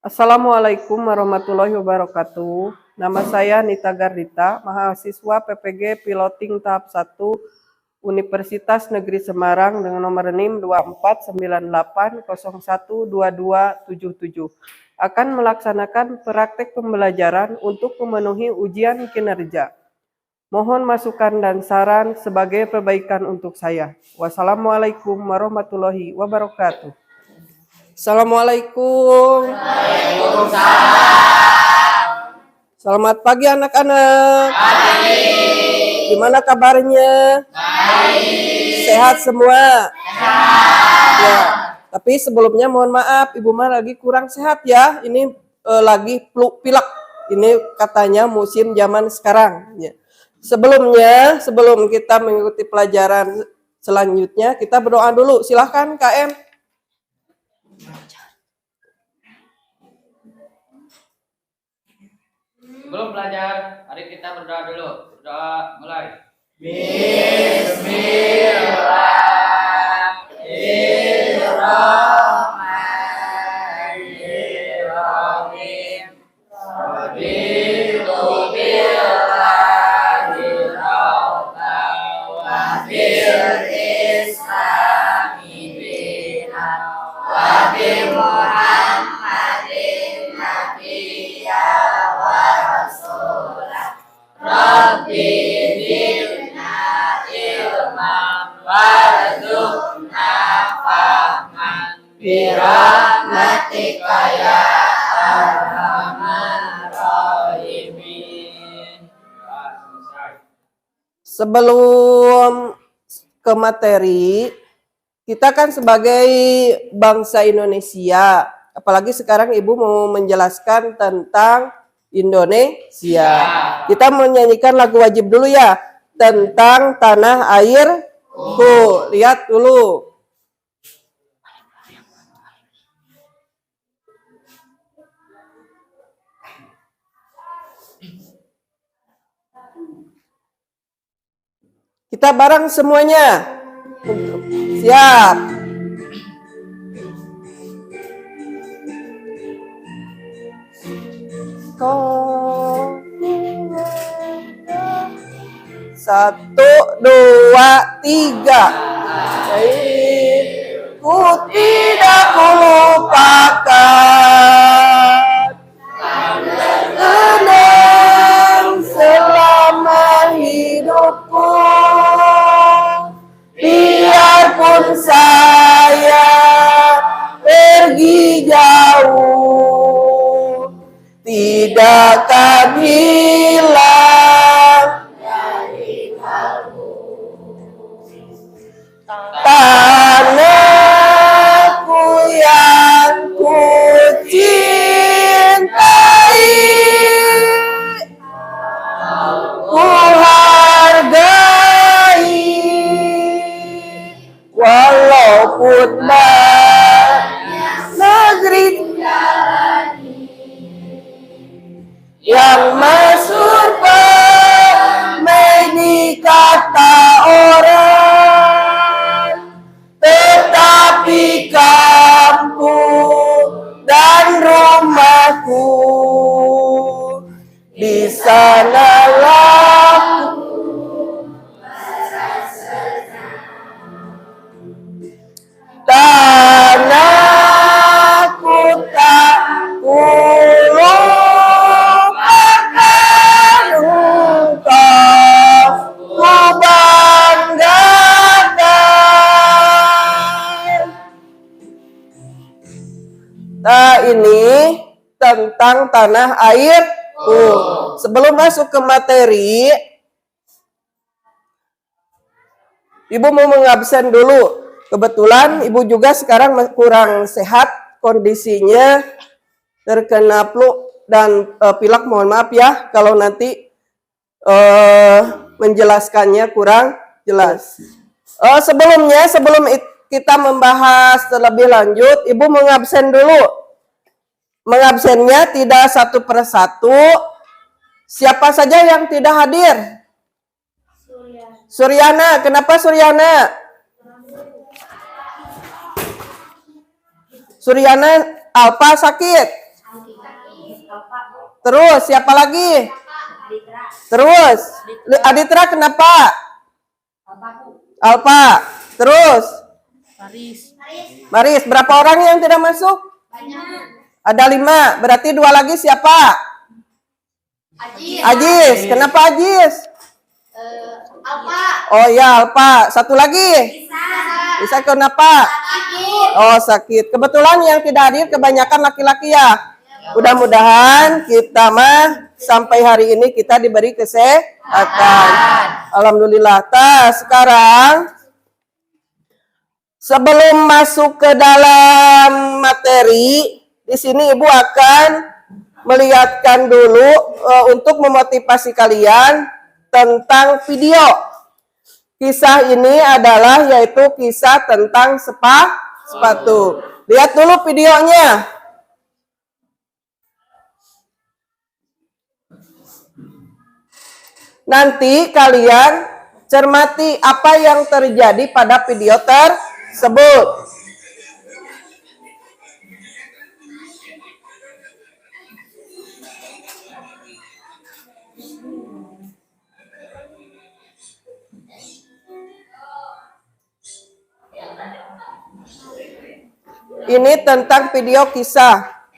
Assalamualaikum warahmatullahi wabarakatuh. Nama saya Nita Gardita, mahasiswa PPG Piloting Tahap 1 Universitas Negeri Semarang dengan nomor NIM 2498012277. Akan melaksanakan praktek pembelajaran untuk memenuhi ujian kinerja. Mohon masukan dan saran sebagai perbaikan untuk saya. Wassalamualaikum warahmatullahi wabarakatuh. Assalamualaikum. Selamat pagi anak-anak. Pagi. Gimana kabarnya? Baik. Sehat semua? Sehat. Ya. Tapi sebelumnya mohon maaf, Ibu mah lagi kurang sehat ya. Ini lagi pilek. Ini katanya musim zaman sekarang. Ya. Sebelum kita mengikuti pelajaran selanjutnya, kita berdoa dulu. Silahkan KM. Sebelum belajar, mari kita berdoa dulu. Berdoa mulai. Bismillahirrahmanirrahim. Raditu billahi rabban wa bil islami dinan wa bi Muhammadin nabiyyan wa rasulah. Rabbi zidna ilman warzuqna fahman birahmatika ya arhamar rahimin. Sebelum ke materi, kita kan sebagai bangsa Indonesia, apalagi sekarang Ibu mau menjelaskan tentang Indonesia. Kita menyanyikan lagu wajib dulu ya, tentang tanah airku. Lihat dulu. Kita bareng semuanya. Siap. Satu, dua, tiga. Ku tidak kulupakan kenang selama hidupku. Biarpun saya pergi jauh, tidak akan hilang dari kalbu. Tanahku yang ku cintai, ku hargai, walaupun banyak negeri yang masuk di kata orang, tetapi kampung dan rumahku di sanalah tanahku tak kulupakan engkau, ku banggakan. Nah, ini tentang tanah airku. Sebelum masuk ke materi, Ibu mau mengabsen dulu. Kebetulan Ibu juga sekarang kurang sehat, kondisinya terkena flu dan pilek. Mohon maaf ya kalau nanti menjelaskannya kurang jelas. Sebelum kita membahas terlebih lanjut, Ibu mengabsen dulu. Mengabsennya tidak satu persatu. Siapa saja yang tidak hadir? Suryana. Kenapa Suryana? Suryana apa sakit? Terus siapa lagi? Terus Aditra kenapa? Alfa. Terus Maris. Berapa orang yang tidak masuk? Ada 5. Berarti 2 lagi siapa? Ajis. Kenapa Ajis? Alfa. Oh ya Alfa. Satu lagi? Bisa kenapa? Oh sakit. Kebetulan yang tidak hadir kebanyakan laki-laki ya. Mudah-mudahan kita mah sampai hari ini kita diberi kesehatan. Alhamdulillah. Sekarang sebelum masuk ke dalam materi, di sini Ibu akan melihatkan dulu untuk memotivasi kalian tentang video. Kisah ini adalah yaitu kisah tentang sepatu. Lihat dulu videonya. Nanti kalian cermati apa yang terjadi pada video tersebut. Ini tentang video kisah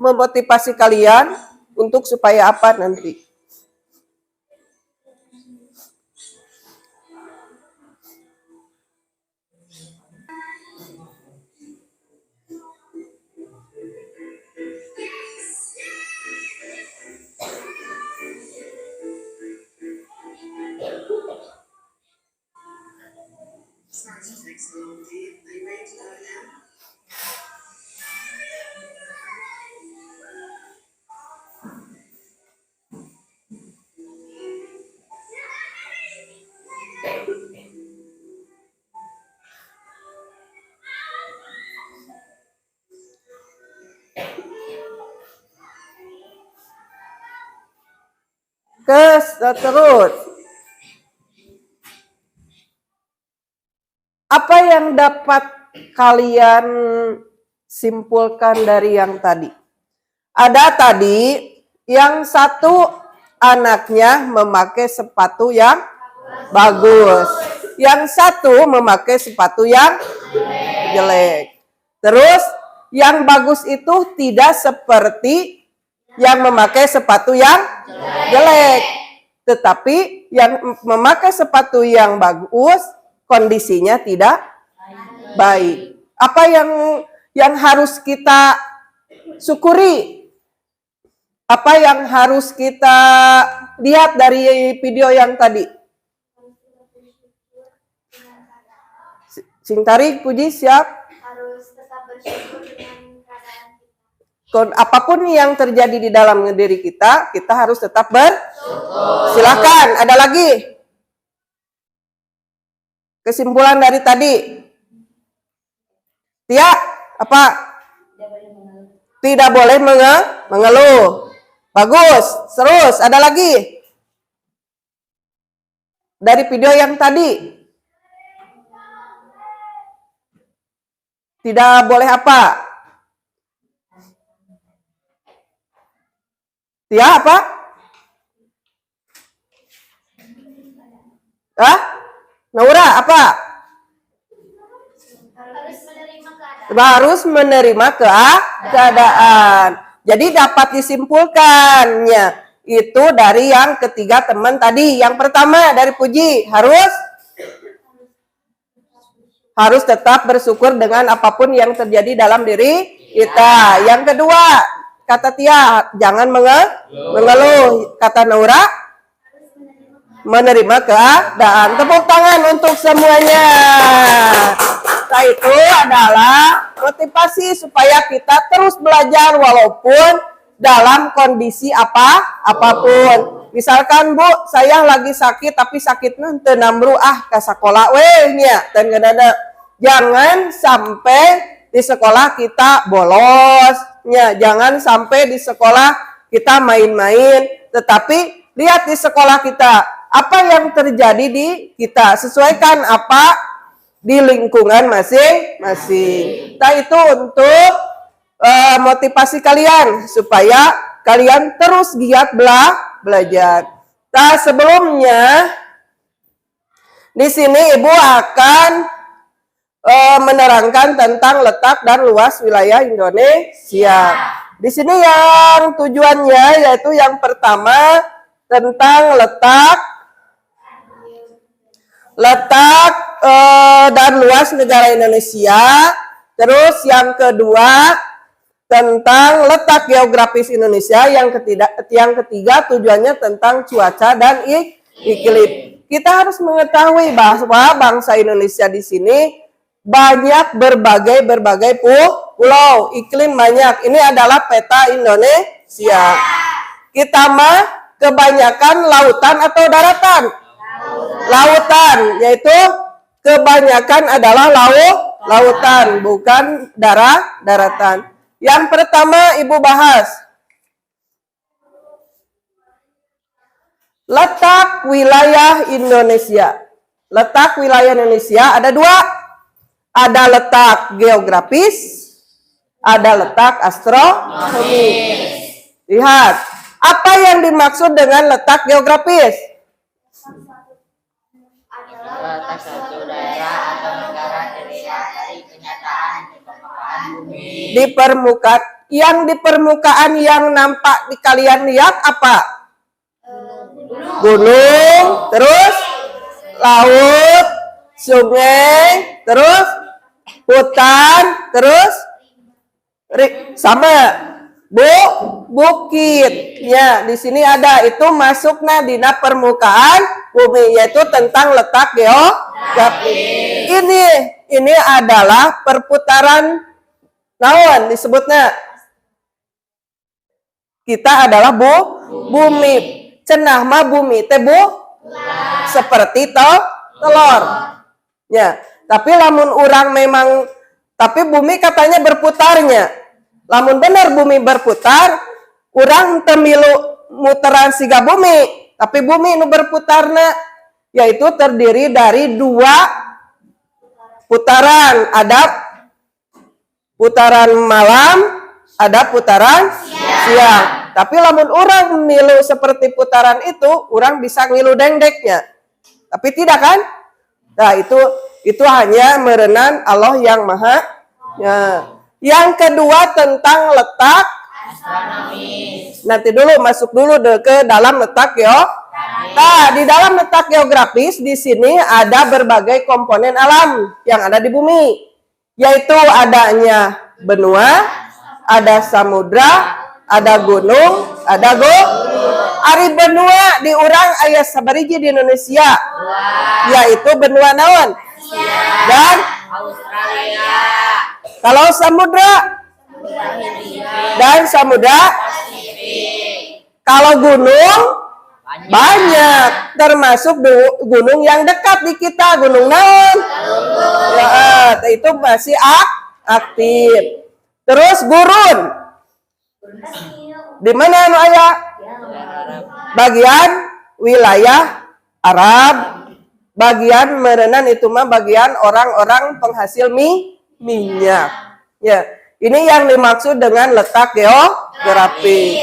memotivasi kalian untuk supaya apa nanti. Terus apa yang dapat kalian simpulkan dari yang tadi? Ada tadi yang satu anaknya memakai sepatu yang bagus, yang satu memakai sepatu yang jelek. Terus yang bagus itu tidak seperti yang memakai sepatu yang jelek. Tetapi yang memakai sepatu yang bagus kondisinya tidak baik. Apa yang harus kita syukuri? Apa yang harus kita lihat dari video yang tadi? Singtari, Puji, siap? Harus tetap bersyukur dengan keadaan kita. Apapun yang terjadi di dalam diri kita harus tetap bersyukur. Silakan, ada lagi? Kesimpulan dari tadi. Tia, apa? Tidak boleh mengeluh. Bagus, terus ada lagi? Dari video yang tadi. Tidak boleh apa? Tia apa? Naura apa? Harus menerima keadaan. Jadi dapat disimpulkannya itu dari yang ketiga teman tadi. Yang pertama dari Puji harus tetap bersyukur dengan apapun yang terjadi dalam diri kita. Yang kedua kata Tia jangan mengeluh. Kata Naura menerima keadaan. Tepuk tangan untuk semuanya. Nah, itu adalah motivasi supaya kita terus belajar walaupun dalam kondisi apapun. Misalkan Bu, saya lagi sakit tapi sakitnya teu namru ka sekolah we nya. Jangan sampai di sekolah kita bolos nya. Jangan sampai di sekolah kita main-main, tetapi lihat di sekolah kita apa yang terjadi di kita, sesuaikan apa di lingkungan masing-masing. Nah, itu untuk motivasi kalian supaya kalian terus giat belajar. Nah, sebelumnya di sini Ibu akan menerangkan tentang letak dan luas wilayah Indonesia. Di sini yang tujuannya yaitu yang pertama tentang letak dan luas negara Indonesia. Terus yang kedua tentang letak geografis Indonesia. Yang ketiga tujuannya tentang cuaca dan iklim. Kita harus mengetahui bahwa bangsa Indonesia di sini banyak berbagai pulau, iklim banyak. Ini adalah peta Indonesia. Kita mah kebanyakan lautan atau daratan? Lautan, yaitu kebanyakan adalah lautan, bukan daratan. Yang pertama Ibu bahas letak wilayah Indonesia. Letak wilayah Indonesia ada dua. Ada letak geografis, ada letak astronomis. Lihat, apa yang dimaksud dengan letak geografis? Letak suatu daerah atau negara dilihat dari kenyataan di permukaan bumi. Di permukaan, di permukaan yang nampak di kalian lihat apa? Gunung, terus laut, sungai, terus hutan, terus sama bukitnya. Di sini ada itu masuknya di permukaan bumi, yaitu tentang letak geografis. Ini adalah perputaran naon disebutnya. Kita adalah bumi. Cenah mah bumi teh seperti telur. Ya. Tapi lamun orang memang, tapi bumi katanya berputarnya. Lamun benar bumi berputar, orang temilu muteran siga bumi. Tapi bumi nu berputarna, yaitu terdiri dari dua putaran. Ada putaran malam, ada putaran siang. Tapi lamun orang milu seperti putaran itu, orang bisa ngilu dengdeknya. Tapi tidak kan? Nah, itu hanya merenan Allah yang maha. Ya. Yang kedua tentang letak astronomis. Nanti dulu masuk dulu ke dalam letak Nah, di dalam letak geografis di sini ada berbagai komponen alam yang ada di bumi, yaitu adanya benua, ada samudra, ada gunung, ada Ari benua di urang aya sabariji di Indonesia, yaitu benua naon? Dan Australia. kalau samudra dan samudra, kalau gunung banyak, termasuk gunung yang dekat di kita, gunung naon? Ya, itu masih aktif. Terus gurun, di mana anu aya? Bagian wilayah Arab. Bagian merenan itu mah bagian orang-orang penghasil minyak. Ya, ini yang dimaksud dengan letak geografis.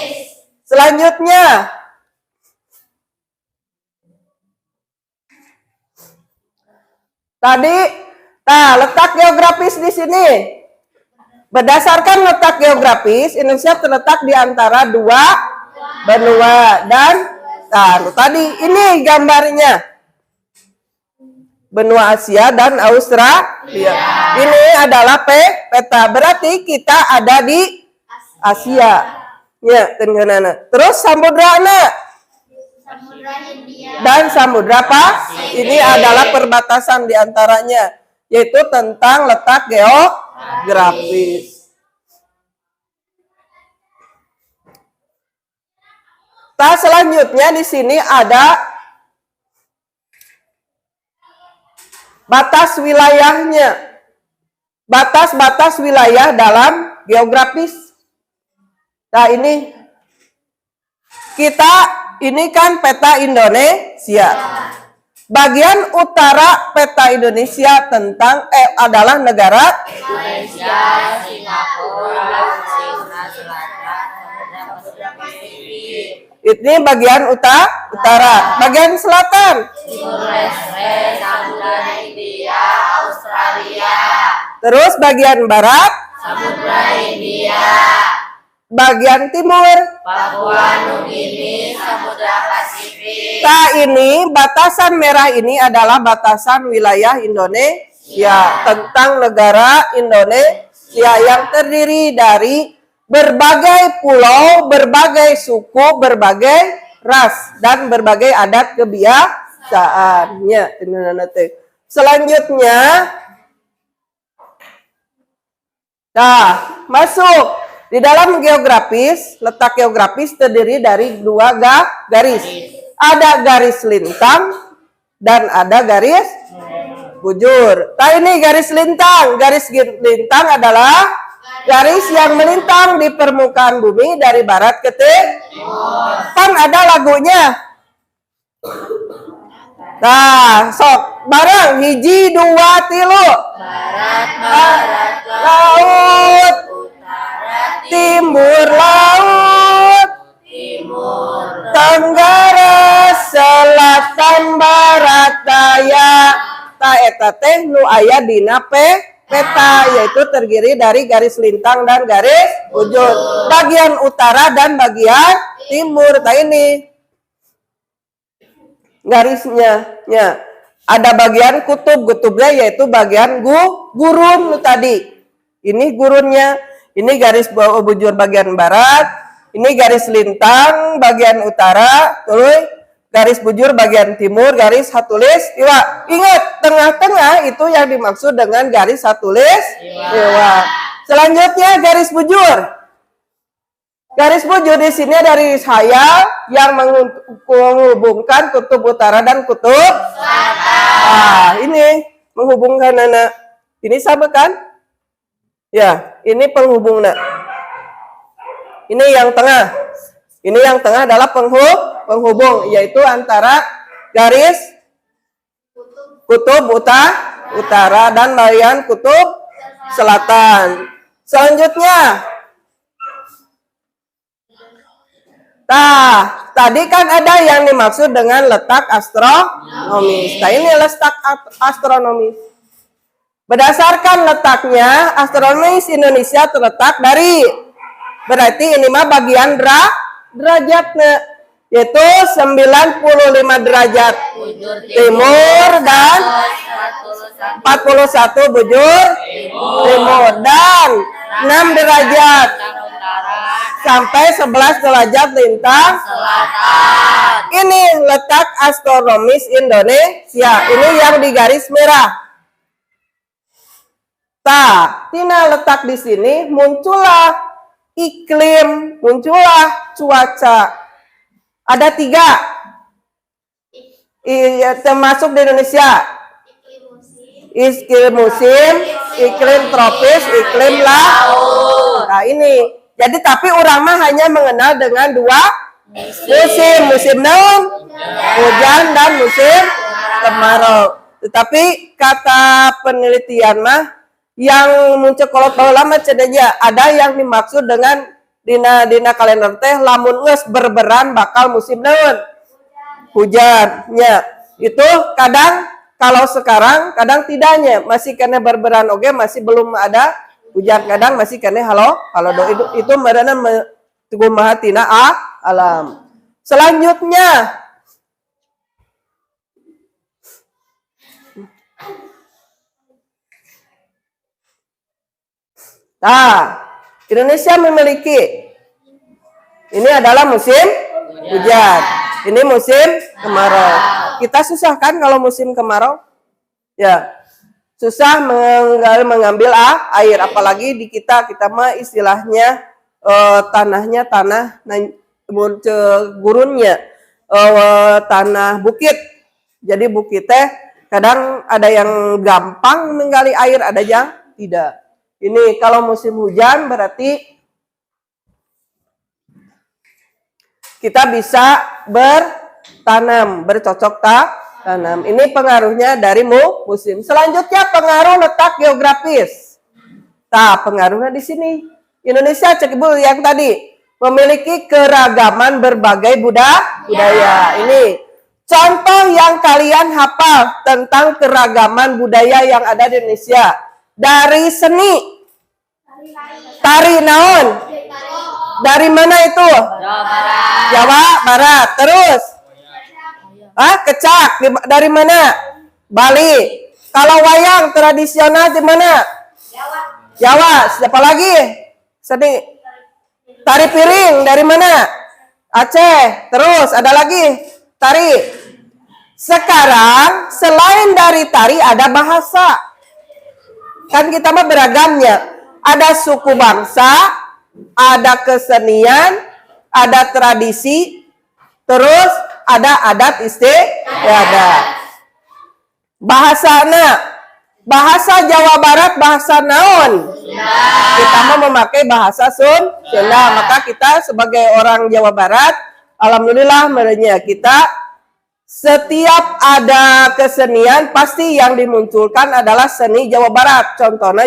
Selanjutnya, tadi, letak geografis di sini. Berdasarkan letak geografis, Indonesia terletak di antara dua benua dan tadi ini gambarnya. Benua Asia dan Australia. Ini adalah peta. Berarti kita ada di Asia. Ya, tengenana. Terus samudrana dan samudra ini adalah perbatasan di antaranya, yaitu tentang letak geografis. Selanjutnya di sini ada batas wilayahnya. Batas-batas wilayah dalam geografis. Nah, ini kan peta Indonesia. Bagian utara peta Indonesia adalah negara Malaysia, Singapura, Cina Selatan, Samudra Pasifik. ini bagian utara. Bagian selatan. Timur Leste, Samudra Hindia, Australia. Terus bagian barat. Samudra Hindia. Bagian timur. Papua Nugini, Samudra Pasifik. Nah ini batasan merah ini adalah batasan wilayah Indonesia tentang negara Indonesia yang terdiri dari berbagai pulau, berbagai suku, berbagai ras dan berbagai adat kebiasaannya. Selanjutnya, masuk. Di dalam geografis, letak geografis terdiri dari dua garis. Ada garis lintang dan ada garis bujur. Nah ini garis lintang. Garis lintang adalah garis yang melintang di permukaan bumi dari barat ke timur. Kan ada lagunya. Nah, sok bareng hiji dua tilu. Barat, Laut. Timur laut, tenggara, selatan, barat, daya. Ta eta teh nu aya dina peta, yaitu terdiri dari garis lintang dan garis bujur. Bagian utara dan bagian timur. Ta ini garisnya. Ya. Ada bagian kutubnya yaitu bagian gurun tadi. Ini gurunnya. Ini garis bujur bagian barat, ini garis lintang bagian utara, terus garis bujur bagian timur, garis hatulis iwa. Ingat, tengah-tengah itu yang dimaksud dengan garis hatulis iwa. Selanjutnya garis bujur. Garis bujur di sini dari saya yang menghubungkan kutub utara dan kutub selatan. Nah, ini menghubungkan anak. Ini sama kan? Ya, ini penghubungnya. Ini yang tengah. Ini yang tengah adalah penghubung, yaitu antara garis kutub utara dan bagian kutub selatan. Selanjutnya, tadi kan ada yang dimaksud dengan letak astronomis. Nah, ini letak astronomis. Berdasarkan letaknya, astronomis Indonesia terletak dari, berarti ini mah bagian derajatnya, yaitu 95 derajat timur dan 41 bujur timur dan 6 derajat sampai 11 derajat lintang selatan. Ini letak astronomis Indonesia. Ini yang di garis merah. Tina letak di sini muncullah iklim, muncullah cuaca. Ada 3 termasuk di Indonesia. Iklim musim, iklim tropis, iklim laut. Nah ini. Jadi tapi orang mah hanya mengenal dengan 2 musim naon, hujan dan musim kemarau. Tetapi kata penelitian mah yang muncul kalau lama cedenya ada yang dimaksud dengan dina kalender teh lamun geus berberan bakal musim naon hujannya. Itu kadang kalau sekarang kadang tidaknya masih kena berberan oge masih belum ada hujan, kadang masih kena halo itu merana kumaha tina alam. Selanjutnya Indonesia memiliki, ini adalah musim hujan, ini musim kemarau. Kita susah kan kalau musim kemarau? Ya, susah mengambil air, apalagi di kita mah istilahnya tanahnya tanah gurunnya tanah bukit. Jadi bukit teh kadang ada yang gampang menggali air, ada yang tidak. Ini kalau musim hujan berarti kita bisa bertanam, bercocok tanam. Ini pengaruhnya dari musim. Selanjutnya pengaruh letak geografis. Nah, pengaruhnya di sini. Indonesia cek Ibu yang tadi memiliki keragaman berbagai budaya. Ini contoh yang kalian hafal tentang keragaman budaya yang ada di Indonesia. Dari seni, tari naon. Dari mana itu? Jawa Barat. Jawa Barat. Terus, kecak dari mana? Bali. Kalau wayang tradisional di mana? Jawa. Siapa lagi? Seni. Tari piring dari mana? Aceh. Terus ada lagi tari. Sekarang selain dari tari ada bahasa. Kan kita mah beragamnya. Ada suku bangsa, ada kesenian, ada tradisi, terus ada adat istiadat. Bahasa Jawa Barat bahasa naon? Kita mau memakai bahasa Sunda. Maka kita sebagai orang Jawa Barat, alhamdulillah merenya kita setiap ada kesenian pasti yang dimunculkan adalah seni Jawa Barat. Contohnya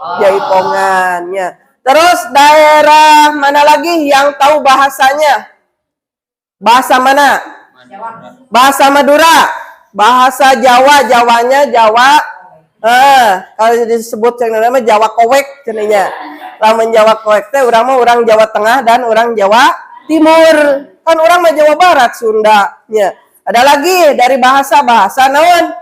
jaipongannya. Terus daerah mana lagi yang tahu bahasanya? Bahasa mana? Bahasa Madura. Bahasa Jawa, Jawanya Jawa. Kalau disebut yang namanya Jawa Kowek cenanya. Lamun Jawa Kowek teh urang mah urang Jawa Tengah dan urang Jawa Timur. Kan urang mah Jawa Barat Sundanya. Ada lagi dari bahasa naon?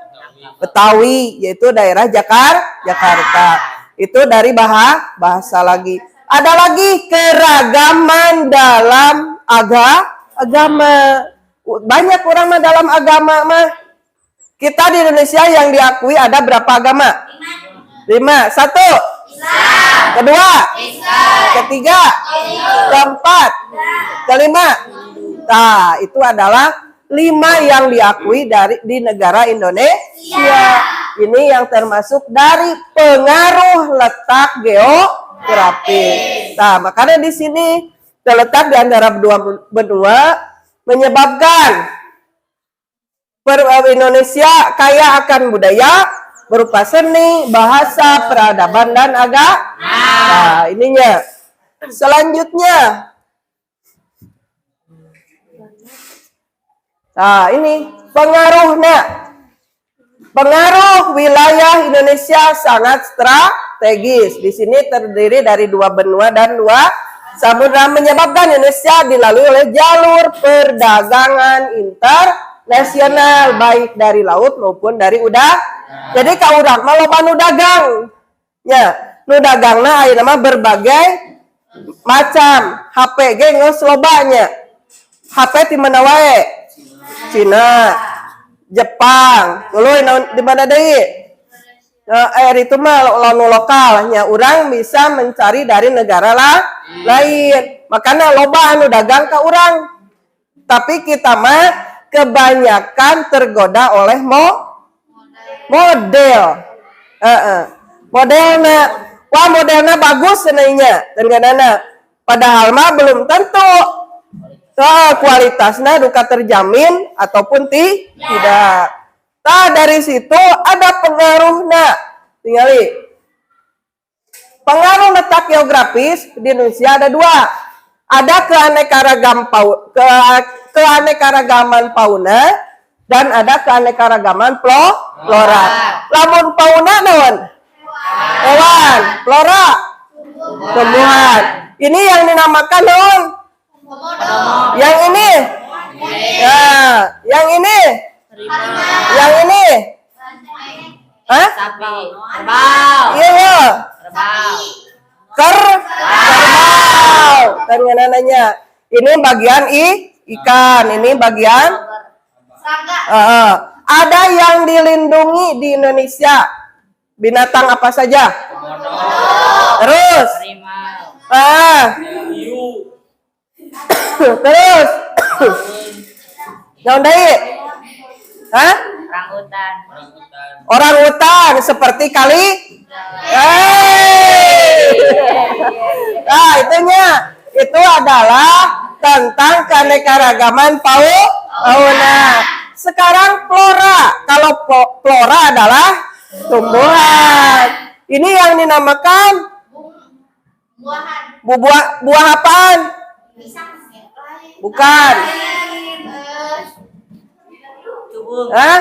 Betawi, yaitu daerah Jakarta. Itu dari bahasa lagi. Ada lagi keragaman dalam agama. Banyak orang mah dalam agama mah. Kita di Indonesia yang diakui ada berapa agama? 5. 1. Kedua. Ketiga. Keempat. Kelima. Nah, itu adalah 5 yang diakui di negara Indonesia. Ini yang termasuk dari pengaruh letak geografis. Nah, makanya di sini terletak di antara dua benua menyebabkan Indonesia kaya akan budaya berupa seni, bahasa, peradaban, dan agama. Nah, ininya. Selanjutnya. Nah, ini pengaruhnya. Pengaruh wilayah Indonesia sangat strategis. Di sini terdiri dari 2 benua dan 2 samudra menyebabkan Indonesia dilalui oleh jalur perdagangan internasional baik dari laut maupun dari udara. Jadi ka urang mah loba nu dagang. Ya, nu dagangna aya nama berbagai macam. HP ge geus lobanya. HP ti mana wae? Cina, Jepang, dulu di mana deui? Air itu mah lokalnya, orang bisa mencari dari negara lain. Makanya loba anu dagang ka urang. Tapi kita mah kebanyakan tergoda oleh model. Modelnya bagus senainya dan kadana. Padahal mah belum tentu kualitasnya duka terjamin ataupun tidak. Nah, dari situ ada pengaruhnya. Tinggali. Pengaruh letak geografis di Indonesia ada 2. Ada keanekaragaman fauna dan ada keanekaragaman flora. Lamun fauna naon? Hewan. Flora? Tumbuhan. Ini yang dinamakan naon? Yang ini? Ya, yang ini? Yang ini? Hah? Sapi. Kerbau. Iya. Kerbau. Kerbau. Tanya nanya. Ini bagian ikan, ini bagian ada yang dilindungi di Indonesia. Binatang apa saja? Terus? Terus? Naon deui? Hah? Orangutan. Orangutan seperti kali? Nah, itu adalah tentang keanekaragaman fauna. Sekarang flora. Kalau flora adalah tumbuhan. Ini yang dinamakan Buahan. buah apaan? Pisang. Bukan. Cubung. Hah?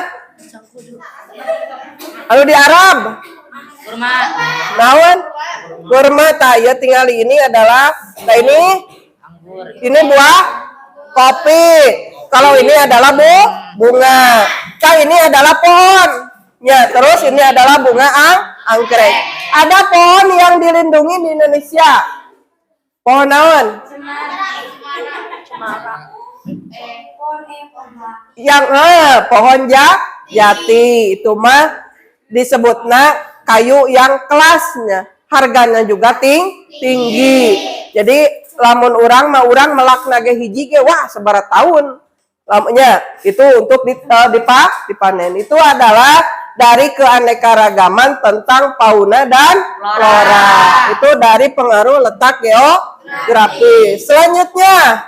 Lalu di Arab, Kurma. naon? Kurma. Ya tinggal ini adalah, nah Anggur. ini buah kopi. Kalau ini adalah bunga. Ini adalah pohon. Ya, terus ini adalah bunga anggrek. Ada pohon yang dilindungi di Indonesia. Pohon naon? Yang pohon jati itu mah disebutnya kayu yang kelasnya, harganya juga tinggi. Jadi lamun orang mah orang melakna ge hiji ge wah sebarat tahun. Lamunnya itu untuk dipanen. Itu adalah dari keanekaragaman tentang fauna dan flora. Itu dari pengaruh letak geografis. Selanjutnya,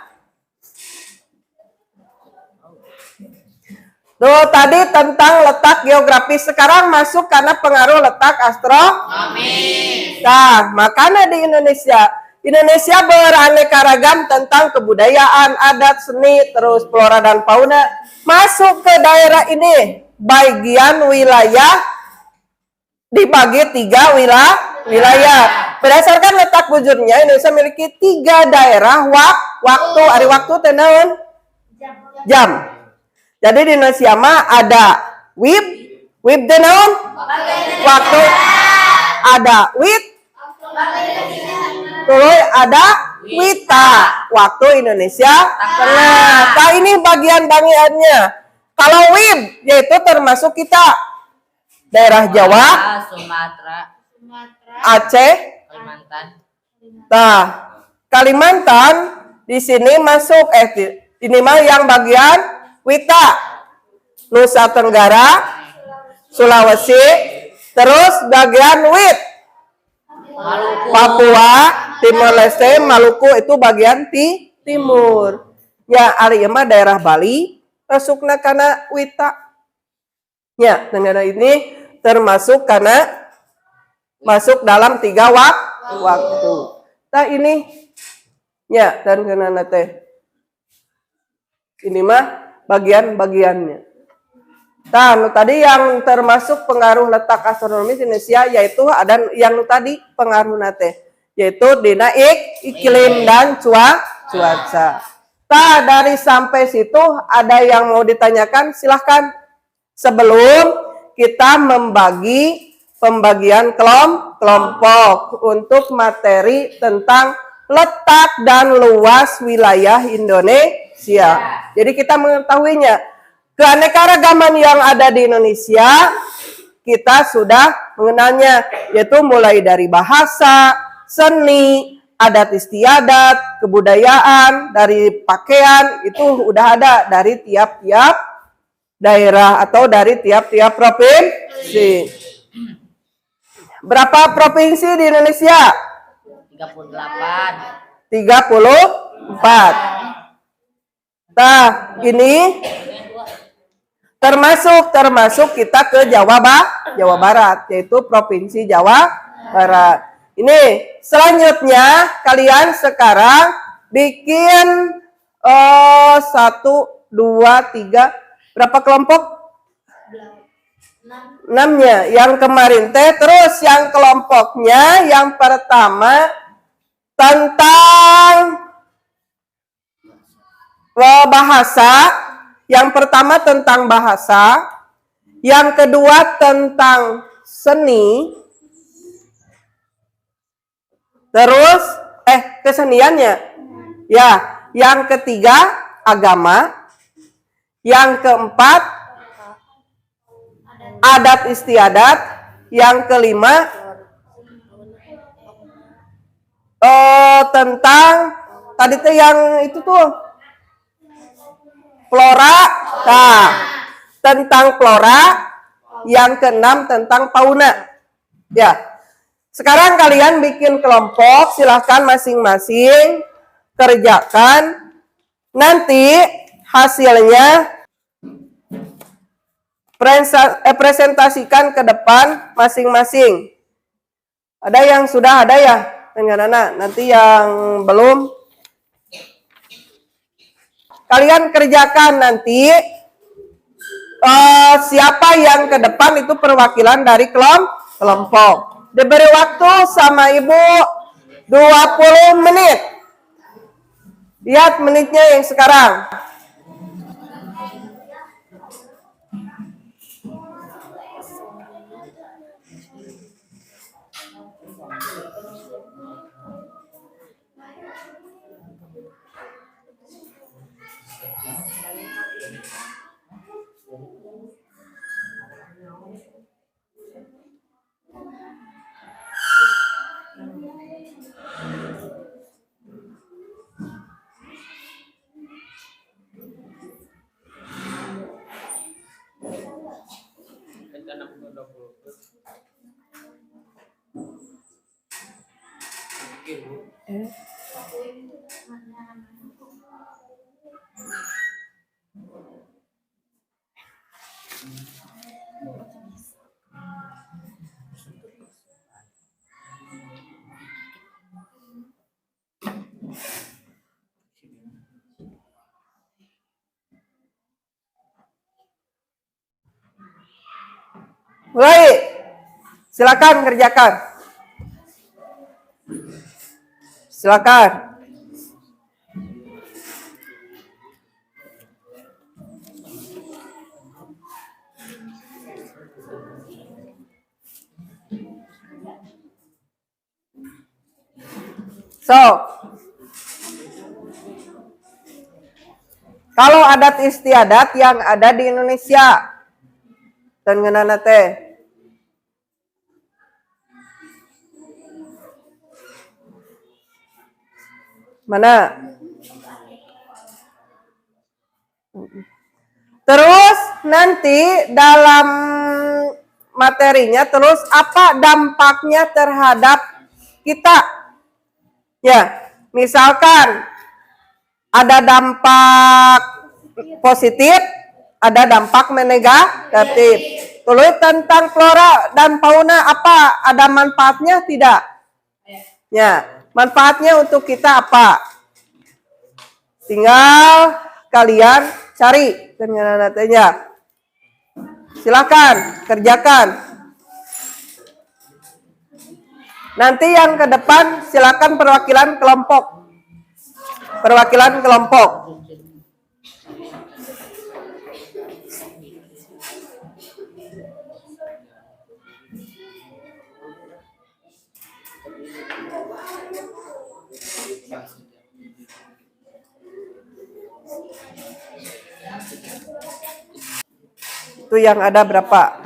tadi tentang letak geografis. Sekarang masuk karena pengaruh letak astronomi. Nah, makanya di Indonesia beraneka ragam tentang kebudayaan, adat, seni, terus flora dan fauna. Masuk ke daerah ini, bagian wilayah dibagi 3 wilayah. Berdasarkan letak bujurnya, Indonesia memiliki 3 daerah waktu. Hari waktu tenaun jam. Jadi di Indonesia mah ada wib tenaun waktu, ada wit, terus ada wita waktu Indonesia Tengah. Nah ini bagian bagiannya. Kalau wib yaitu termasuk kita daerah Jawa, Sumatera, Aceh, Kalimantan. Nah Kalimantan di sini masuk ini mah yang bagian wita, Nusa Tenggara, Sulawesi, terus bagian wit, Maluku. Papua, Timor Leste, Maluku itu bagian timur. Ya, ari mah daerah Bali masukna kana wita. Ya, negara ini termasuk karena masuk dalam 3 waktu. Nah ini ya dan kenana teh. Ini mah bagian-bagiannya. Nah, tadi yang termasuk pengaruh letak astronomis Indonesia yaitu ada yang tadi pengaruh nate yaitu dina iklim dan cuaca. Nah, dari sampai situ ada yang mau ditanyakan silahkan sebelum kita membagi pembagian kelompok untuk materi tentang letak dan luas wilayah Indonesia. Jadi kita mengetahuinya, keanekaragaman yang ada di Indonesia kita sudah mengenalnya, yaitu mulai dari bahasa, seni, adat istiadat, kebudayaan, dari pakaian itu udah ada dari tiap-tiap daerah atau dari tiap-tiap provinsi. Berapa provinsi di Indonesia? 38. 34. Nah, ini termasuk kita ke Jawa Barat, yaitu Provinsi Jawa Barat. Ini selanjutnya kalian sekarang bikin 1, 2, 3 berapa kelompok? 6-nya. Yang kemarin teh terus yang kelompoknya yang pertama tentang bahasa, yang pertama tentang bahasa, yang kedua tentang seni, terus keseniannya, ya, yang ketiga agama, yang keempat adat istiadat, yang kelima tentang tadi tuh yang itu tuh flora, nah, tentang flora, yang keenam tentang fauna. Ya, sekarang kalian bikin kelompok, silahkan masing-masing kerjakan. Nanti hasilnya Presentasikan ke depan masing-masing. Ada yang sudah ada ya dengan anak. Nanti yang belum, kalian kerjakan nanti. Siapa yang ke depan itu perwakilan dari kelompok. Diberi waktu sama ibu 20 menit. Lihat menitnya yang sekarang. Mulai. Silakan kerjakan. Silakan. So, kalau adat istiadat yang ada di Indonesia, dan ngeunana teh, mana? Terus nanti dalam materinya terus apa dampaknya terhadap kita? Ya, misalkan ada dampak positif, ada dampak negatif. Tulis tentang flora dan fauna apa? Ada manfaatnya tidak? Ya, manfaatnya untuk kita apa? Tinggal kalian cari dengan nantinya. Silakan kerjakan. Nanti yang ke depan silakan perwakilan kelompok. Perwakilan kelompok. Itu yang ada berapa?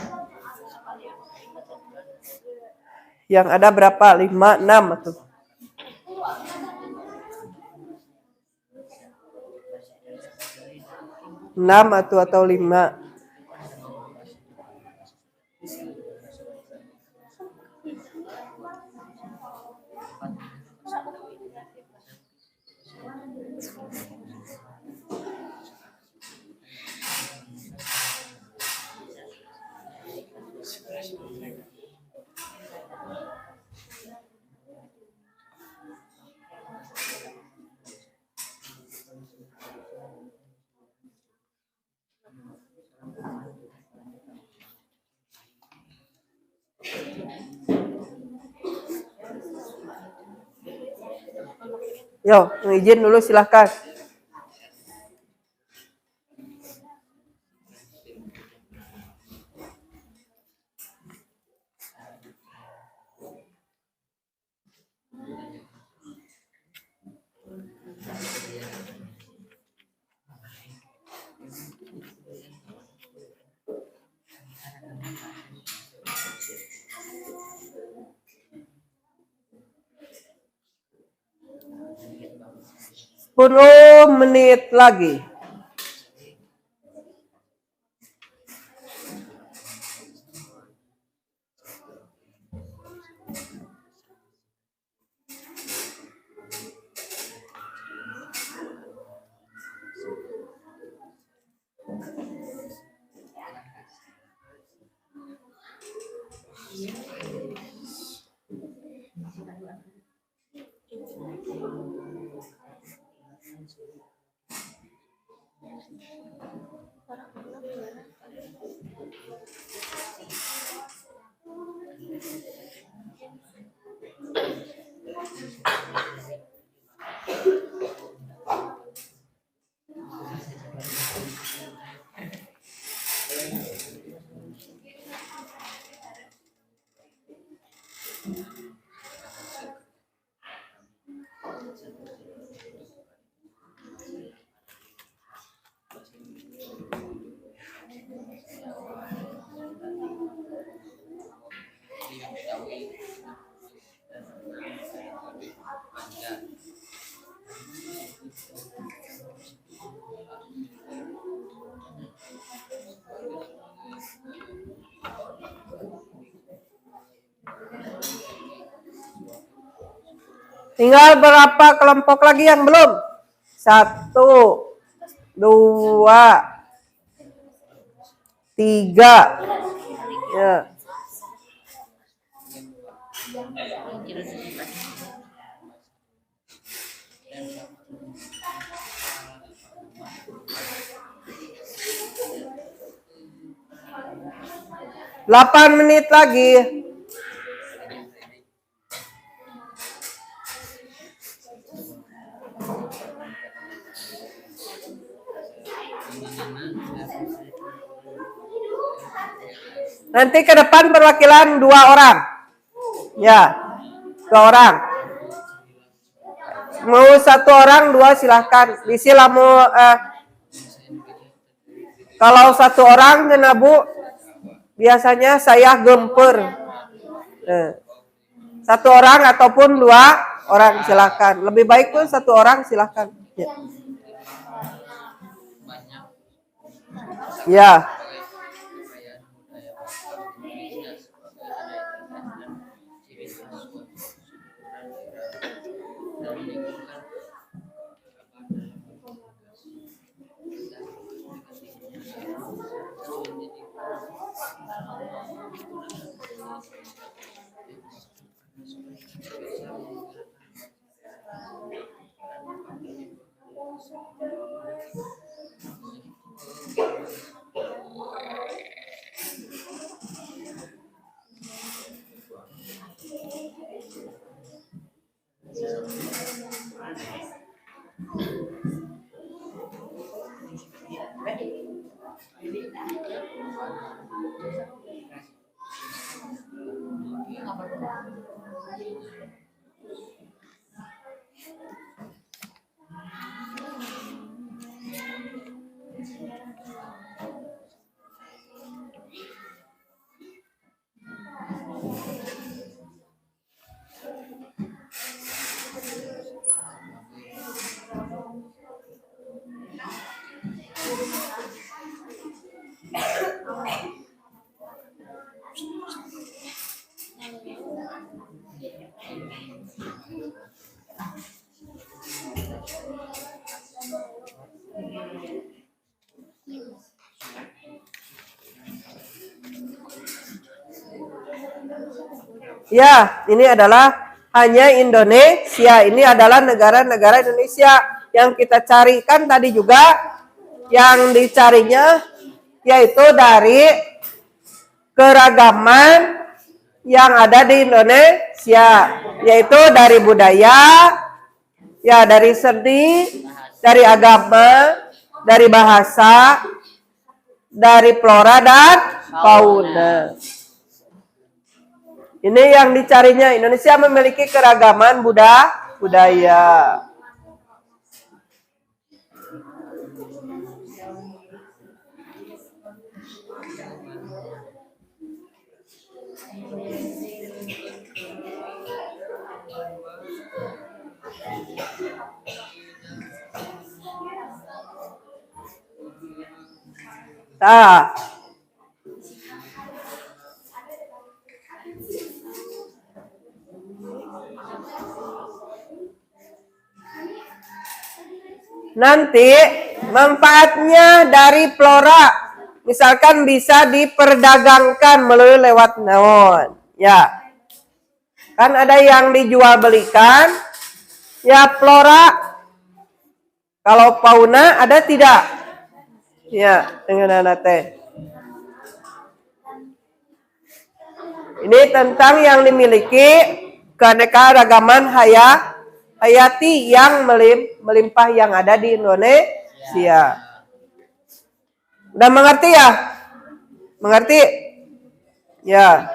Yang ada berapa? 5, 6 atau 6 atau 5. Yo, izin dulu silahkan. Sepuluh menit lagi. Tinggal berapa kelompok lagi yang belum? 1, 2, 3. Ya. Delapan menit lagi. Nanti ke depan perwakilan 2 orang. Ya, 2 orang. Mau 1 orang, 2 silahkan. Bisi lamu kalau 1 orang kena Bu, biasanya saya gemper. 1 orang ataupun 2 orang silahkan. Lebih baik pun 1 orang silahkan. Ya. Ya. Ya, ini adalah hanya Indonesia. Ini adalah negara-negara Indonesia yang kita carikan tadi juga. Yang dicarinya yaitu dari keragaman yang ada di Indonesia, yaitu dari budaya, ya dari seni, dari agama, dari bahasa, dari flora dan fauna. Ini yang dicarinya. Indonesia memiliki keragaman budaya. Nah, nanti manfaatnya dari flora, misalkan bisa diperdagangkan melalui lewat naon, ya. Kan ada yang dijual belikan, ya flora. Kalau fauna ada tidak? Ya, dengan anak teh. Ini tentang yang dimiliki keanekaragaman hayati yang melimpah yang ada di Indonesia. Udah mengerti ya? Mengerti? Ya.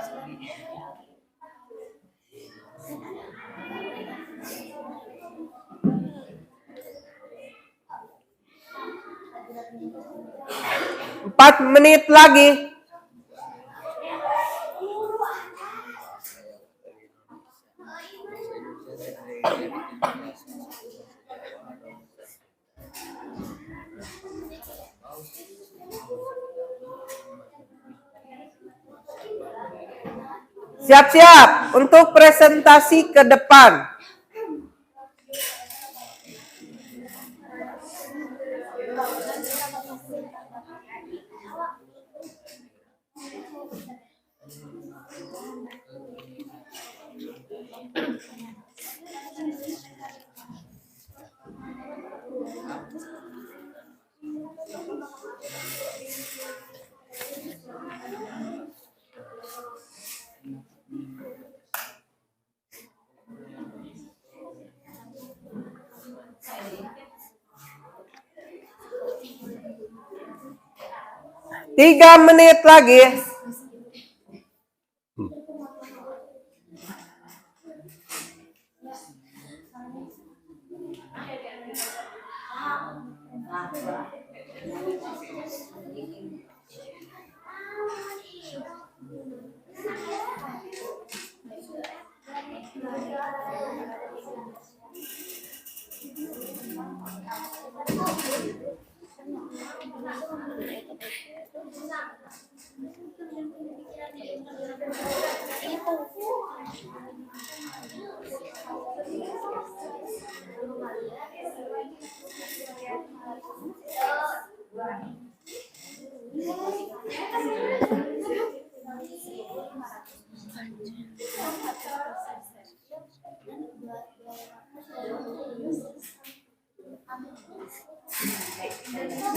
Empat menit lagi. Siap-siap untuk presentasi ke depan. 3 menit lagi.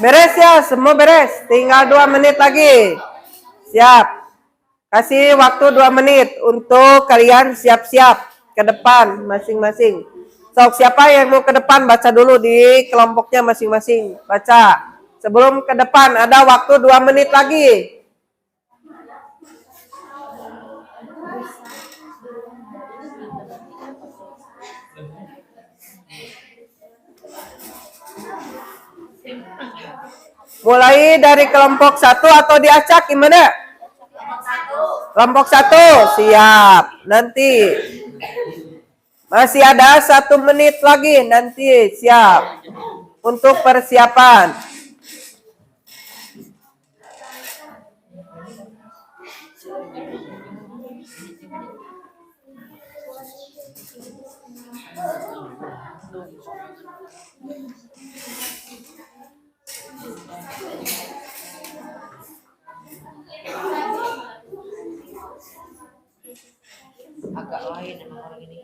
Beres ya, semua beres. Tinggal 2 menit lagi. Siap. Kasih waktu 2 menit untuk kalian siap-siap ke depan masing-masing. So, siapa yang mau ke depan baca dulu di kelompoknya masing-masing. Baca. Sebelum ke depan ada waktu 2 menit lagi. Mulai dari kelompok 1 atau diacak gimana? Kelompok 1, siap. Nanti masih ada 1 menit lagi, nanti siap untuk persiapan. Agak lain emang orang ini.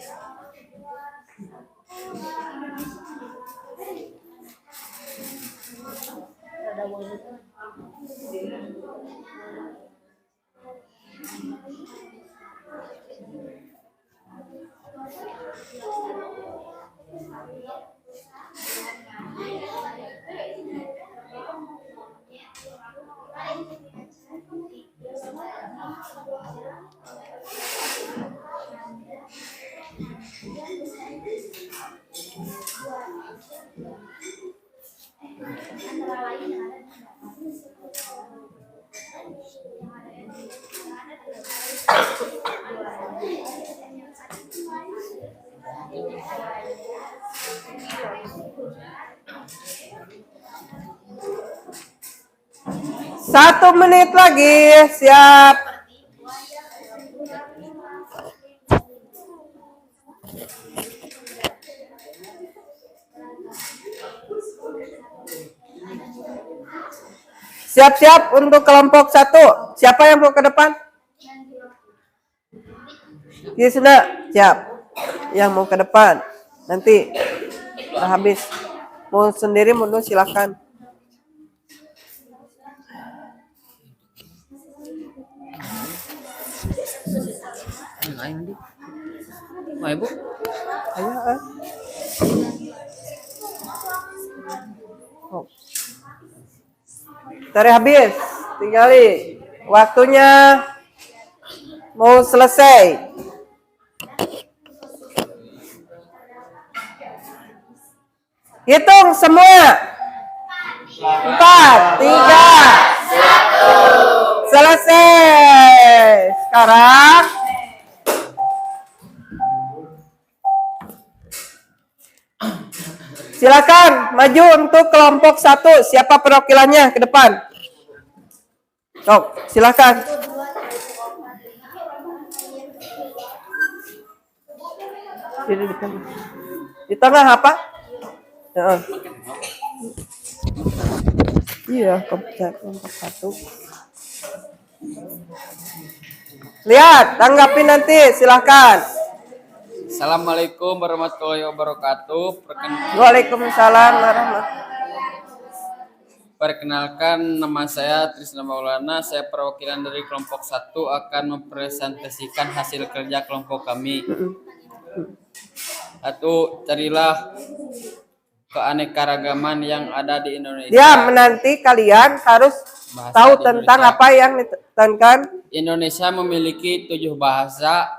Satu menit lagi, siap. Siap-siap untuk kelompok 1. Siapa yang mau ke depan? Di sana, siap. Yang mau ke depan. Nanti udah habis. Mau sendiri mundur silakan. Ayo di. Mau ibu? Ayo. Oh. Tarik habis. Tinggali. Waktunya mau selesai. Hitung semua. 4, 3, 1. Selesai. Sekarang silakan maju untuk kelompok 1. Siapa perwakilannya ke depan? Oh, silakan. Di tengah apa? Iya, kelompok 1. Lihat, tanggapi nanti, silahkan. Assalamualaikum warahmatullahi wabarakatuh. Waalaikumsalam warahmatullahi. Perkenalkan, nama saya Trisna Maulana. Saya perwakilan dari kelompok 1 akan mempresentasikan hasil kerja kelompok kami. Satu, carilah keanekaragaman yang ada di Indonesia. Ya, menanti kalian harus Bahasa tahu di tentang Indonesia. apa yang ditekankan. Indonesia memiliki 7 bahasa,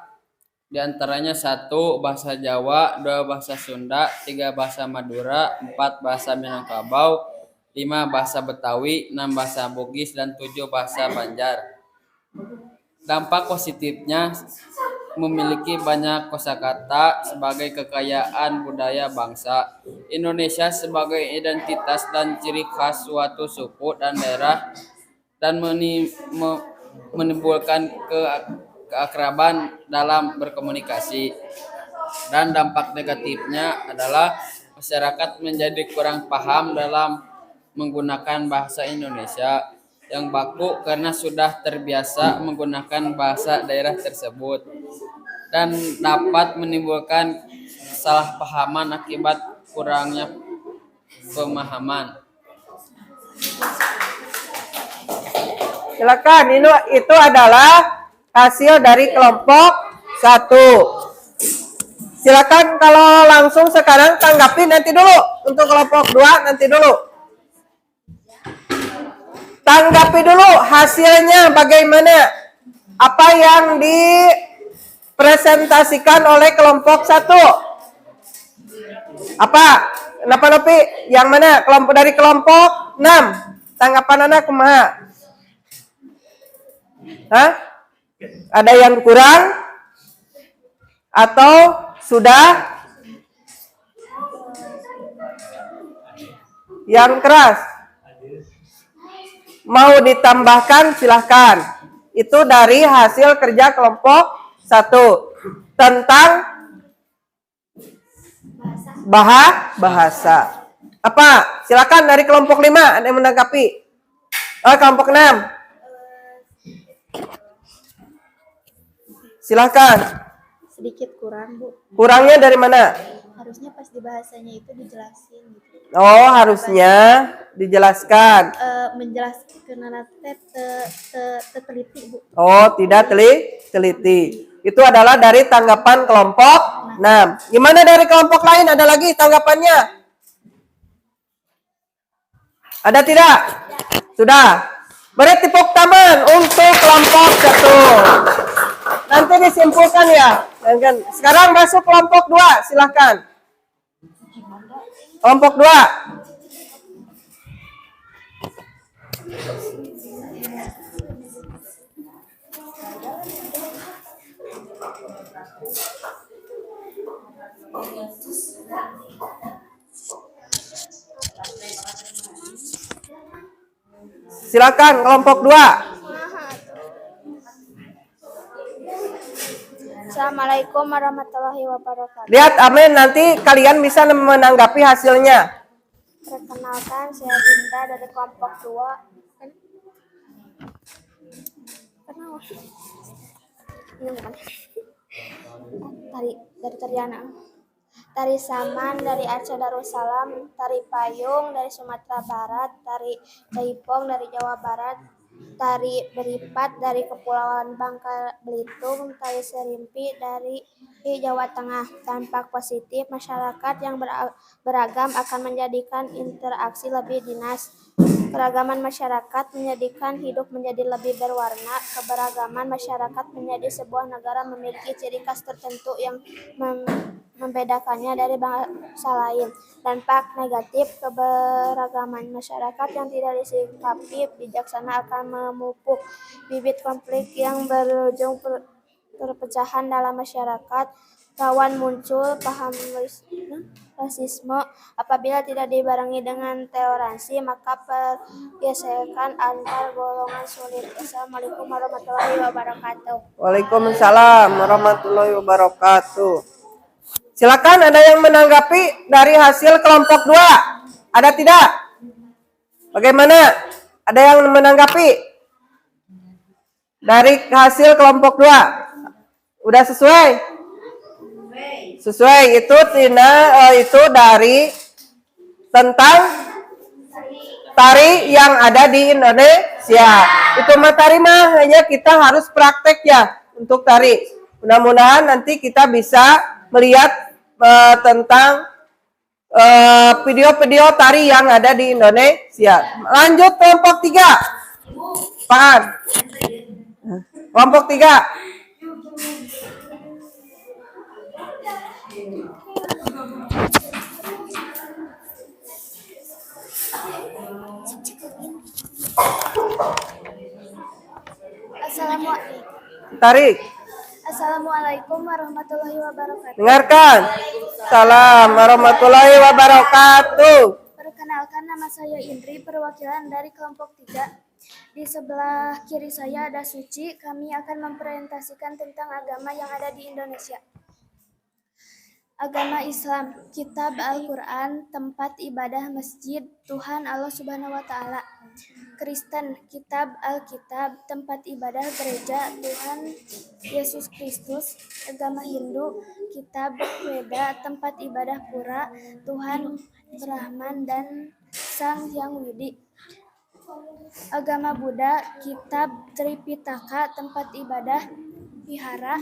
di antaranya 1 bahasa Jawa, 2 bahasa Sunda, 3 bahasa Madura, 4 bahasa Minangkabau, 5 bahasa Betawi, 6 bahasa Bugis, dan 7 bahasa Banjar. Dampak positifnya memiliki banyak kosakata sebagai kekayaan budaya bangsa. Indonesia sebagai identitas dan ciri khas suatu suku dan daerah dan menimbulkan keakraban dalam berkomunikasi. Dan dampak negatifnya adalah masyarakat menjadi kurang paham dalam menggunakan bahasa Indonesia yang baku karena sudah terbiasa menggunakan bahasa daerah tersebut dan dapat menimbulkan kesalahpahaman akibat kurangnya pemahaman. Silakan, itu adalah hasil dari kelompok 1. Silakan kalau langsung sekarang tanggapi nanti dulu. Untuk kelompok 2 nanti dulu. Tanggapi dulu hasilnya bagaimana. Apa yang dipresentasikan oleh kelompok 1. Apa? Kenapa Nopi? Yang mana? Dari kelompok 6. Tanggapan anak kumaha? Hah? Ada yang kurang? Atau sudah? Yang keras? Mau ditambahkan silahkan. Itu dari hasil kerja kelompok 1. Tentang bahasa. Apa? Silakan dari kelompok 5 ada yang menanggapi. Kelompok 6. Silakan. Sedikit kurang, Bu. Kurangnya dari mana? Harusnya pas di bahasanya itu dijelasin gitu. Oh, harusnya dijelaskan. Menjelaskan teliti, Bu. Oh, tidak teliti. Itu adalah dari tanggapan kelompok 6. Gimana dari kelompok lain? Ada lagi tanggapannya? Ada tidak? Sudah. Beri tepuk tangan untuk kelompok 1. Nanti disimpulkan ya. Sekarang masuk kelompok 2, silahkan. Kelompok 2. Silakan kelompok 2. Assalamualaikum warahmatullahi wabarakatuh. Lihat amin, nanti kalian bisa menanggapi hasilnya. Perkenalkan, saya Dinda dari kelompok 2. Ini bukan. Dari Tariana. Tari Saman dari Aceh Darussalam, tari Payung dari Sumatera Barat, tari Jaipong dari Jawa Barat, tari Beripat dari Kepulauan Bangka Belitung, tari Serimpi dari Jawa Tengah. Dampak positif, masyarakat yang beragam akan menjadikan interaksi lebih dinas. Keragaman masyarakat menjadikan hidup menjadi lebih berwarna. Keberagaman masyarakat menjadi sebuah negara memiliki ciri khas tertentu yang membedakannya dari bangsa lain. Dampak negatif, keberagaman masyarakat yang tidak disikapi bijaksana akan memupuk bibit konflik yang berujung perpecahan dalam masyarakat. Rawan muncul paham rasisme apabila tidak dibarengi dengan toleransi, maka pergesekan antar golongan sulit. Assalamualaikum warahmatullahi wabarakatuh. Waalaikumsalam warahmatullahi wabarakatuh. Silakan, ada yang menanggapi dari hasil kelompok 2. Ada tidak? Bagaimana? Ada yang menanggapi? Dari hasil kelompok 2. Udah sesuai? Sesuai. Itu itu dari tentang tari yang ada di Indonesia. Itu materi mah hanya kita harus praktek ya untuk tari. Mudah-mudahan nanti kita bisa melihat tentang video-video tari yang ada di Indonesia. Lanjut kelompok 3. Apaan? Kelompok 3. Assalamualaikum warahmatullahi wabarakatuh. Dengarkan. Salam warahmatullahi wabarakatuh. Perkenalkan, nama saya Indri, perwakilan dari kelompok 3. Di sebelah kiri saya ada Suci. Kami akan mempresentasikan tentang agama yang ada di Indonesia. Agama Islam, Kitab Al-Quran, tempat ibadah masjid, Tuhan Allah Subhanahu wa Ta'ala. Kristen, Kitab Alkitab, tempat ibadah gereja, Tuhan Yesus Kristus. Agama Hindu, Kitab Weda, tempat ibadah pura, Tuhan Brahman dan Sang Hyang Widi. Agama Buddha, Kitab Tripitaka, tempat ibadah vihara,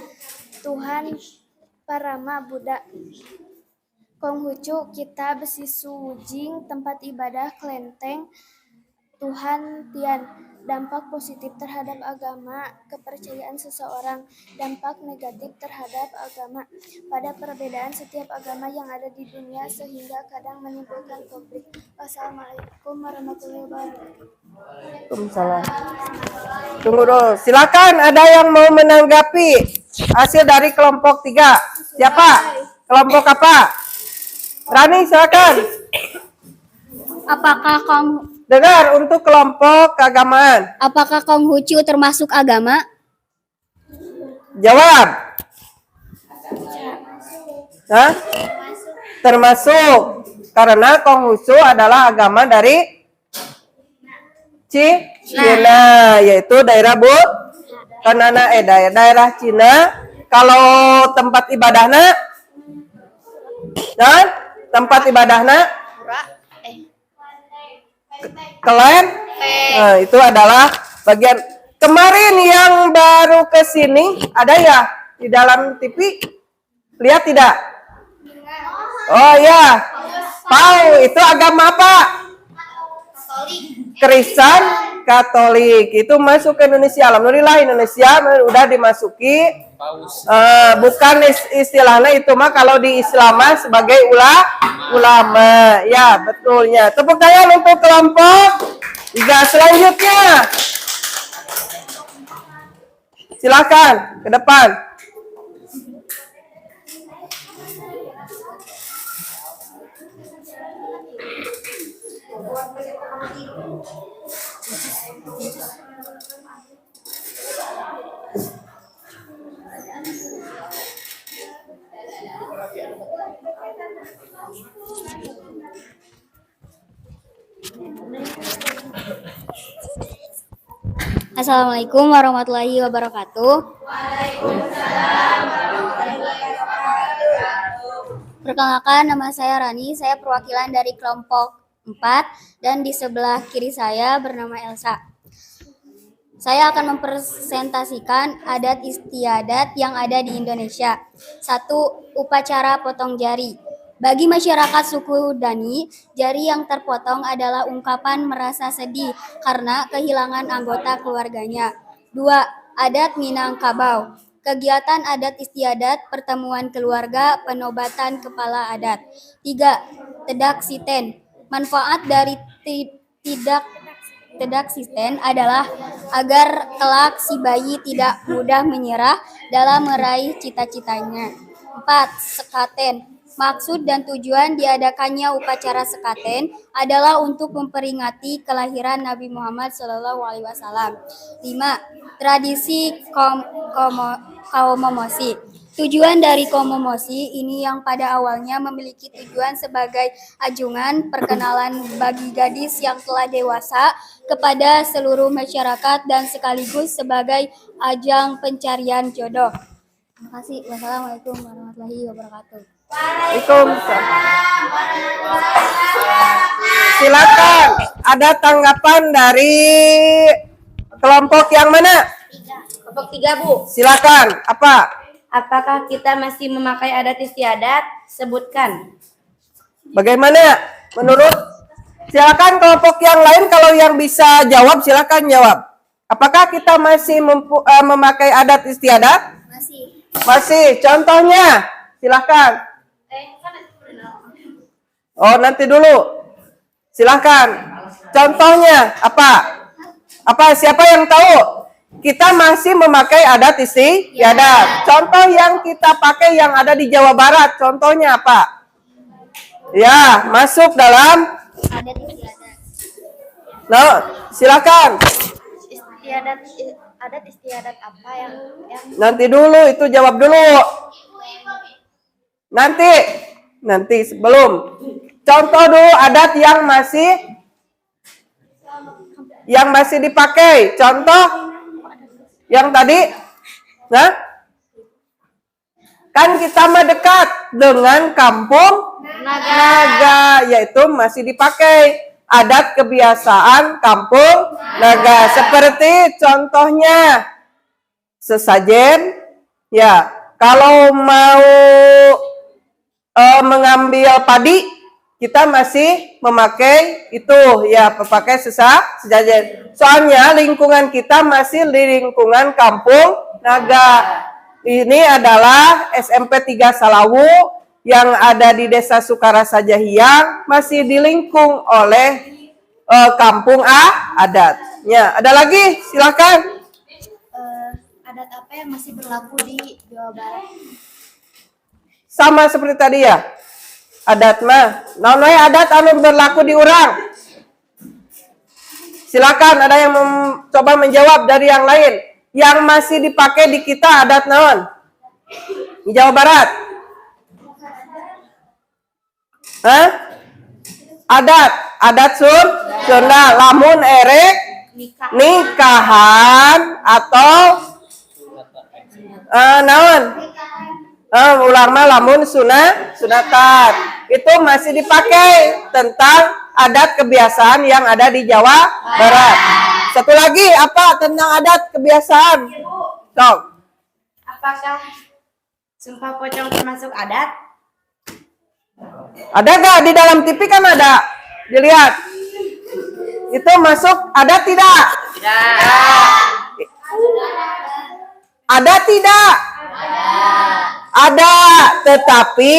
Tuhan Parama Buddha. Konghucu, Kitab Sisuwujing, tempat ibadah kelenteng, Tuhan Tian. Dampak positif terhadap agama, kepercayaan seseorang. Dampak negatif terhadap agama, pada perbedaan setiap agama yang ada di dunia sehingga kadang menimbulkan konflik. Wassalamualaikum warahmatullahi wabarakatuh. Waalaikumsalam. Tunggu dulu. Silakan, ada yang mau menanggapi hasil dari kelompok 3. Siapa? Kelompok apa? Rani, silakan. Apakah Dengar untuk kelompok keagamaan. apakah Konghucu termasuk agama? Jawab. Hah? Termasuk. Karena Konghucu adalah agama dari Cina, yaitu daerah daerah Cina. Kalau tempat ibadahnya, dan tempat ibadahnya Kelen. Nah, itu adalah bagian kemarin yang baru ke sini ada ya di dalam TV. Lihat tidak? Oh ya. Tahu itu agama apa? Kristen Katolik. Itu masuk ke Indonesia. Alhamdulillah Indonesia udah dimasuki. Bukan istilahnya itu mah kalau di Islam sebagai ulama. Ya, betulnya. Tepuk tangan untuk kelompok 3 selanjutnya. Silakan ke depan. Assalamualaikum warahmatullahi wabarakatuh. Perkenalkan, nama saya Rani, saya perwakilan dari kelompok 4 dan di sebelah kiri saya bernama Elsa. Saya akan mempresentasikan adat istiadat yang ada di Indonesia. 1. Upacara potong jari. Bagi masyarakat suku Dani, jari yang terpotong adalah ungkapan merasa sedih karena kehilangan anggota keluarganya. 2. Adat Minangkabau. Kegiatan adat istiadat, pertemuan keluarga, penobatan kepala adat. 3. Tedak Siten. Manfaat dari tedak siten adalah agar kelak si bayi tidak mudah menyerah dalam meraih cita-citanya. 4. Sekaten. Maksud dan tujuan diadakannya upacara sekaten adalah untuk memperingati kelahiran Nabi Muhammad SAW. 5. Tradisi Kaumomosi. Tujuan dari Komomosi ini yang pada awalnya memiliki tujuan sebagai ajungan perkenalan bagi gadis yang telah dewasa kepada seluruh masyarakat dan sekaligus sebagai ajang pencarian jodoh. Terima kasih. Wassalamualaikum warahmatullahi wabarakatuh. Waalaikumsalam. Silakan. Ada tanggapan dari kelompok yang mana? Kelompok 3, Bu. Silakan. Apa? Apakah kita masih memakai adat istiadat? Sebutkan. Bagaimana menurut? Silakan kelompok yang lain, kalau yang bisa jawab silakan jawab. Apakah kita masih memakai adat istiadat? Masih. Masih. Contohnya silakan. Oh, nanti dulu. Silakan. Contohnya apa? Apa? Siapa yang tahu? Kita masih memakai adat istiadat. Contoh yang kita pakai yang ada di Jawa Barat, contohnya apa? Ya, masuk dalam Adat istiadat. No, silakan. Adat istiadat apa yang Nanti dulu, itu jawab dulu. Nanti sebelum. Contoh dulu adat yang masih dipakai. Contoh yang tadi, nah, kan kita mendekat dengan kampung naga, yaitu masih dipakai adat kebiasaan kampung naga. Seperti contohnya sesajen, ya, kalau mau mengambil padi, kita masih memakai itu, ya, pakai sesajen. Soalnya lingkungan kita masih di lingkungan kampung naga. Ini adalah SMP 3 Salawu yang ada di Desa Sukarasa Jahiang, masih dilingkung oleh kampung adatnya. Ada lagi? Silakan. adat apa yang masih berlaku di Jawa Barat? Sama seperti tadi ya. Adat mah, naon adat anu berlaku di urang. Silakan, ada yang coba menjawab dari yang lain. Yang masih dipakai di kita adat naon? Di Jawa Barat. Hah? Adat Sunda, lamun erek nikahan atau naon? Ulang mah lamun sunatan. Itu masih dipakai tentang adat kebiasaan yang ada di Jawa Barat. Satu lagi apa tentang adat kebiasaan? Sok. Apakah sumpah pocong termasuk adat? Ada gak di dalam TV kan ada? Dilihat. Itu masuk adat tidak? Ada tidak? Ada, tetapi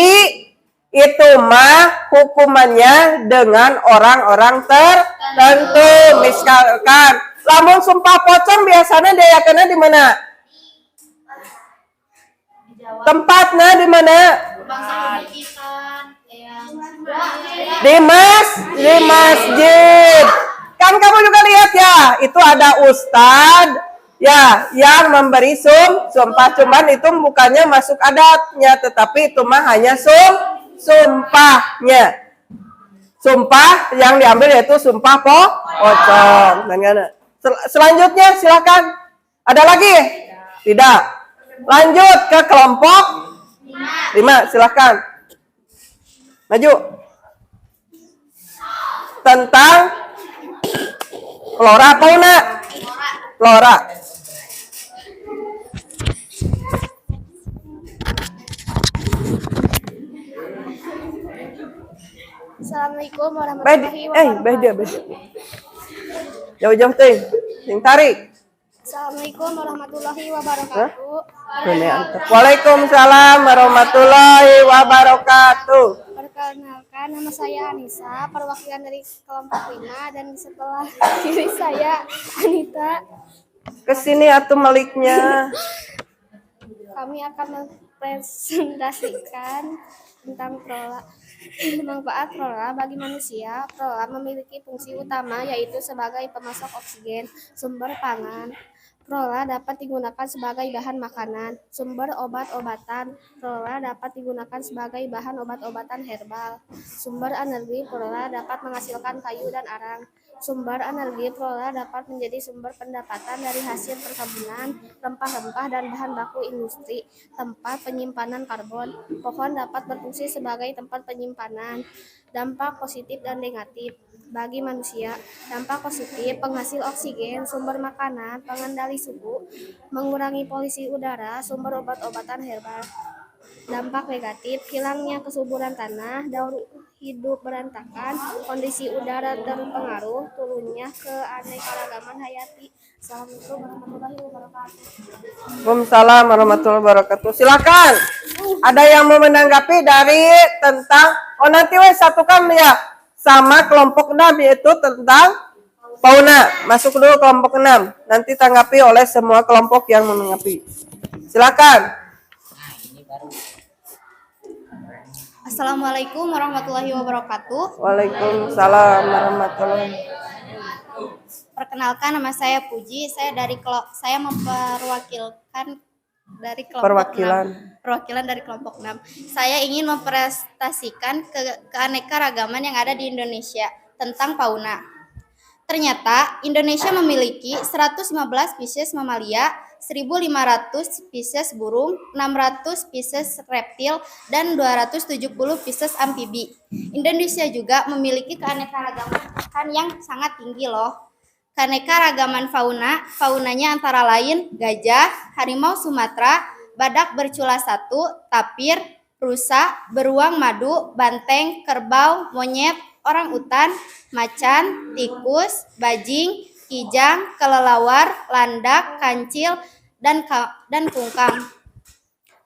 itu mah hukumannya dengan orang-orang tertentu. Misalkan, lamun sumpah pocong biasanya diayakannya di mana? Tempatnya di mana? Di masjid. Kan kamu juga lihat ya, itu ada ustadz ya yang memberi sumpah, cuman itu bukannya masuk adatnya, tetapi itu mah hanya sumpahnya. Sumpah yang diambil yaitu sumpah pocong. Selanjutnya silakan. Ada lagi? Tidak. Lanjut ke kelompok 5, silakan. Maju. Tentang flora fauna. Flora. Assalamualaikum warahmatullahi wabarakatuh. Beda. Jauh-jauh teh. Yang tarik. Assalamualaikum warahmatullahi wabarakatuh. Waalaikumsalam warahmatullahi wabarakatuh. Perkenalkan, nama saya Anissa, perwakilan dari kelompok 5, dan di sebelah kiri saya Anita. Kesini atuh Maliknya. Kami akan mempresentasikan tentang prola. Manfaat prola bagi manusia. Prola memiliki fungsi utama yaitu sebagai pemasok oksigen, sumber pangan. Chlorella dapat digunakan sebagai bahan makanan. Sumber obat-obatan. Chlorella dapat digunakan sebagai bahan obat-obatan herbal. Sumber energi. Chlorella dapat menghasilkan kayu dan arang. Sumber energi. Chlorella dapat menjadi sumber pendapatan dari hasil perkebunan, rempah-rempah, dan bahan baku industri. Tempat penyimpanan karbon. Pohon dapat berfungsi sebagai tempat penyimpanan. Dampak positif dan negatif bagi manusia. Dampak positif, penghasil oksigen, sumber makanan, pengendali suhu, mengurangi polusi udara, sumber obat-obatan herbal. Dampak negatif, hilangnya kesuburan tanah, daur hidup berantakan, kondisi udara terpengaruh, turunnya keanekaragaman hayati. Assalamualaikum warahmatullahi wabarakatuh. Waalaikumsalam warahmatullahi wabarakatuh. Silakan. Ada yang mau menanggapi dari tentang nanti satukan ya sama kelompok 6 yaitu tentang fauna. Masuk dulu kelompok 6. Nanti tanggapi oleh semua kelompok yang menanggapi. Silakan. Assalamualaikum warahmatullahi wabarakatuh. Waalaikumsalam warahmatullahi. Perkenalkan, nama saya Puji. Saya memperwakilkan dari kelompok Perwakilan. 6. Perwakilan dari kelompok 6. Saya ingin mempresentasikan keanekaragaman yang ada di Indonesia tentang fauna. Ternyata Indonesia memiliki 115 spesies mamalia, 1.500 spesies burung, 600 spesies reptil, dan 270 spesies amfibi. Indonesia juga memiliki keanekaragaman yang sangat tinggi loh. Keanekaragaman faunanya antara lain gajah, harimau Sumatera, badak bercula 1, tapir, rusa, beruang madu, banteng, kerbau, monyet, orang utan, macan, tikus, bajing, kijang, kelelawar, landak, kancil, dan kungkang.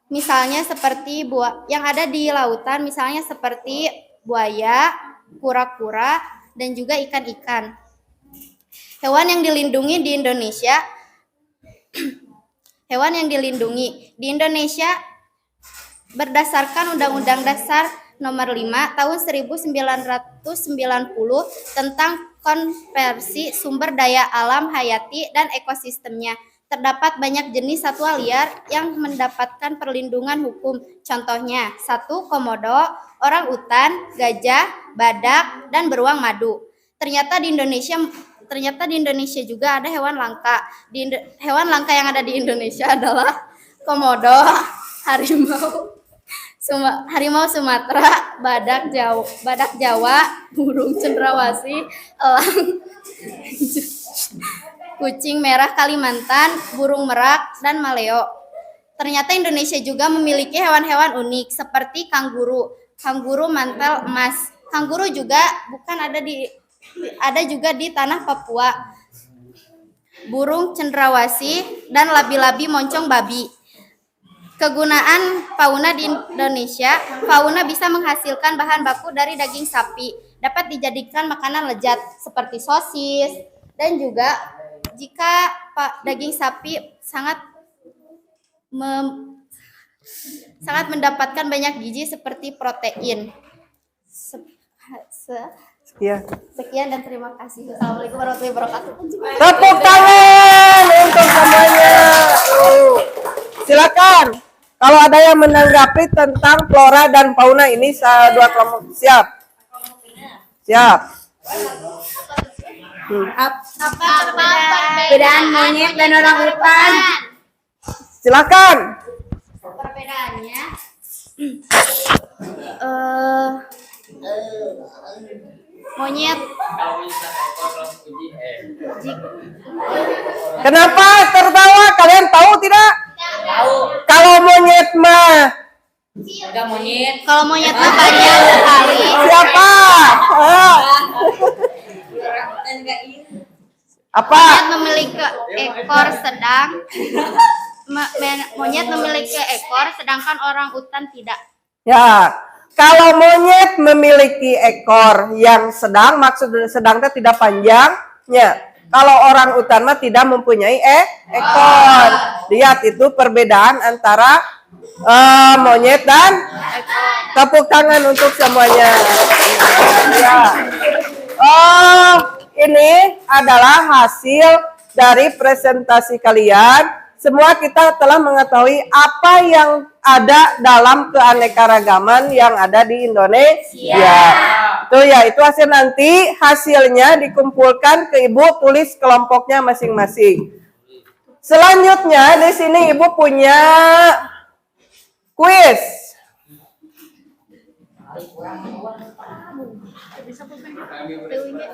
Misalnya seperti yang ada di lautan, misalnya seperti buaya, kura-kura, dan juga ikan-ikan. Hewan yang dilindungi di Indonesia berdasarkan Undang-Undang Dasar Nomor 5 Tahun 1990 tentang Konservasi Sumber Daya Alam Hayati dan Ekosistemnya. Terdapat banyak jenis satwa liar yang mendapatkan perlindungan hukum. Contohnya 1. Komodo, orang utan, gajah, badak, dan beruang madu. Ternyata di Indonesia juga ada hewan langka. Hewan langka yang ada di Indonesia adalah komodo, harimau Sumatera, badak Jawa, burung cendrawasih, elang, kucing merah Kalimantan, burung merak, dan maleo. Ternyata Indonesia juga memiliki hewan-hewan unik seperti kanguru mantel emas. Kanguru juga ada juga di tanah Papua. Burung cendrawasih dan labi-labi moncong babi. Kegunaan fauna di Indonesia, fauna bisa menghasilkan bahan baku dari daging sapi, dapat dijadikan makanan lezat seperti sosis, dan juga jika daging sapi sangat mendapatkan banyak gizi seperti protein. Sekian dan terima kasih. Assalamualaikum warahmatullahi wabarakatuh. Tepuk tangan untuk semuanya. Silakan. Kalau ada yang menanggapi tentang flora dan fauna ini dua kelompok. Siap. Apa perbedaan monyet dan orang utan? Silakan. Perbedaannya monyet Kenapa tertawa? Kalian tahu tidak? Tahu. Kalau monyet mah Ada monyet. kalau monyet mah banyak sekali. siapa? Apa? Monyet memiliki ekor monyet memiliki ekor sedangkan orang utan tidak. Ya, kalau monyet memiliki ekor yang sedang, maksud sedangnya tidak panjangnya. Kalau orang utan mah tidak mempunyai ekor. Lihat itu perbedaan antara monyet dan tepuk tangan untuk semuanya. Ya. Ini adalah hasil dari presentasi kalian, semua kita telah mengetahui apa yang ada dalam keanekaragaman yang ada di Indonesia. Itu hasil nanti, hasilnya dikumpulkan ke Ibu, tulis kelompoknya masing-masing. Selanjutnya di sini Ibu punya kuis.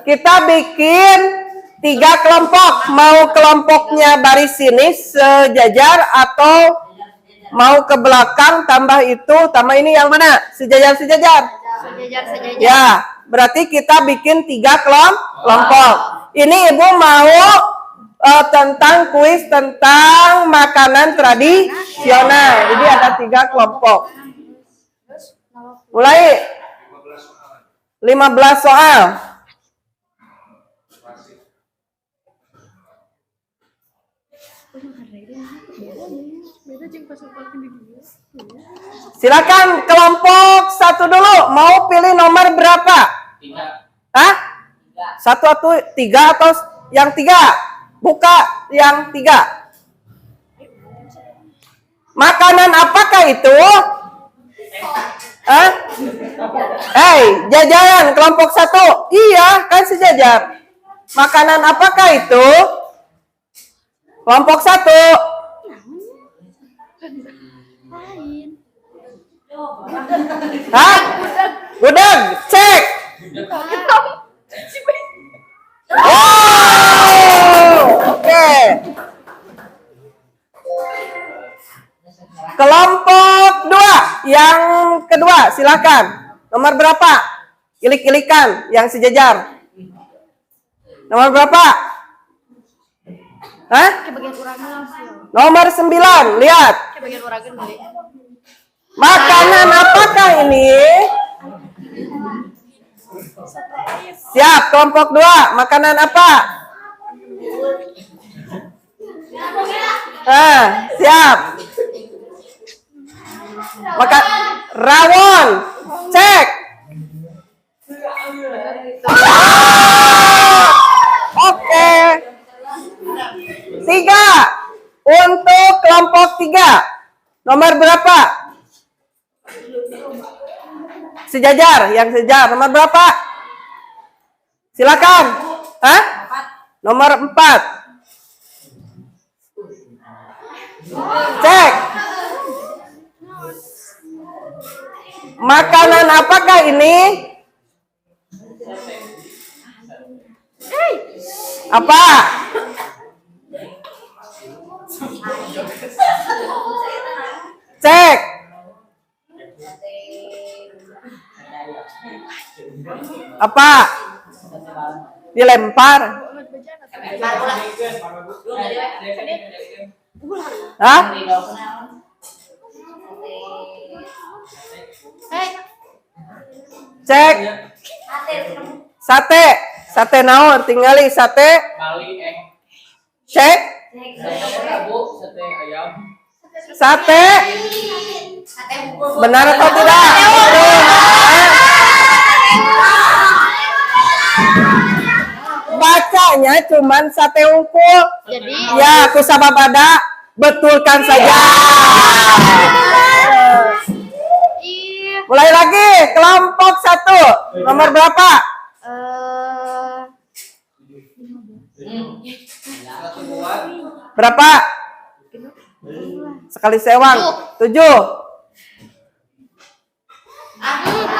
Kita bikin 3 kelompok. Mau kelompoknya baris ini sejajar atau mau ke belakang tambah itu, tambah ini yang mana? Sejajar. Sejajar. Ya, berarti kita bikin 3 kelompok. Ini Ibu mau tentang kuis tentang makanan tradisional. Jadi ada 3 kelompok. Mulai 15 soal. Silakan kelompok 1 dulu. Mau pilih nomor berapa? 3. Hah? 1 atau 3 atau yang 3? Buka yang 3. Makanan apakah itu? Hah? Jajanan kelompok 1. Iya, kan sejajar. Makanan apakah itu? Kelompok 1. Hah? Gudeg, cek. Oke. Kelompok 2, yang kedua, silakan. Nomor berapa? Ilik-ilikan yang sejajar. Nomor berapa? Hah? Nomor 9, lihat. Makanan apakah ini? Siap, kelompok 2. Makanan apa? Siap. Makan rawon. Cek. Oke. 3. Untuk kelompok 3. Nomor berapa? Sejajar, yang sejajar. Nomor berapa? Silakan. Hah? Nomor 4. Cek. Makanan apakah ini? Apa? Cek. Apa? Dilempar. Hah? Cek. Sate. Sate naon? Tinggali sate. Cek. Sate. Benar atau tidak? Bacanya cuman sate unggul. Jadi Ya, aku sababada betulkan saja. Mulai lagi, kelompok 1. Nomor berapa? Berapa? Sekali sewang. 7.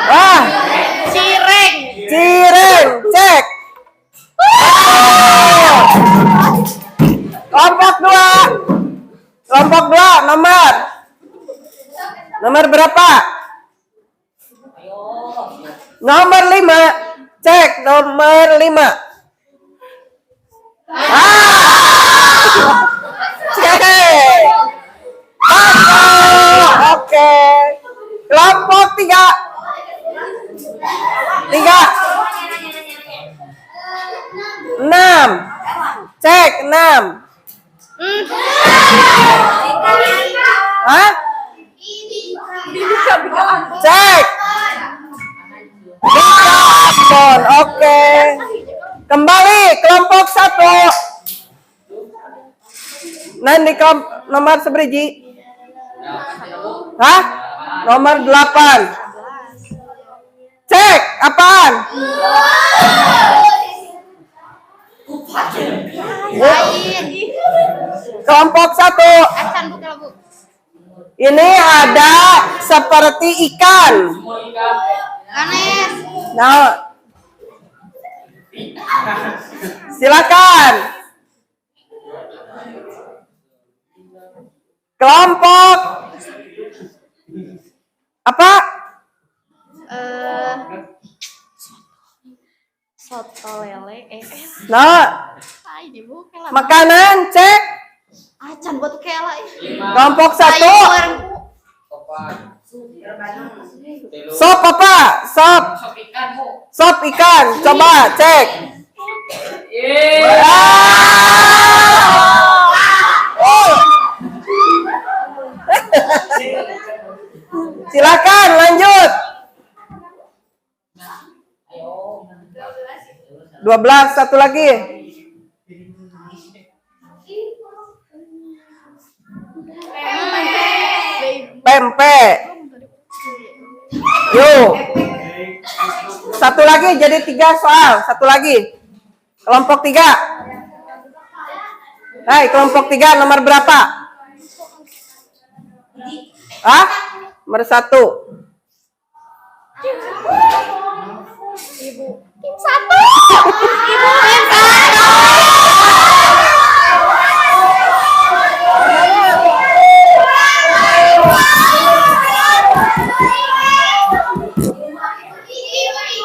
Wah, cireng. cireng, cek. Kelompok 2. Kelompok 2, nomor berapa? Nomor 5. Cek nomor 5. Cek. Oke. Kelompok 3. 6. Cek 6. Hah? Cek. Bikarbon. Oke. Kembali kelompok 1. Nanti nomor seberiji? Hah? Nomor 8. Cek, apaan? Kelompok 1. Ini ada seperti ikan. Nah, silakan. Kelompok apa? Soto lele. Nah, Ini bukan makanan cek. acan buat kela. Kelompok 1. Sop apa? Sop. Sop ikan. Coba cek. Silakan lanjut. 12, satu lagi. Pempek. Yuk. Satu lagi jadi 3 soal. Satu lagi. Kelompok 3. Hai, kelompok 3 nomor berapa? Hah? Nomor 1. Tim 1.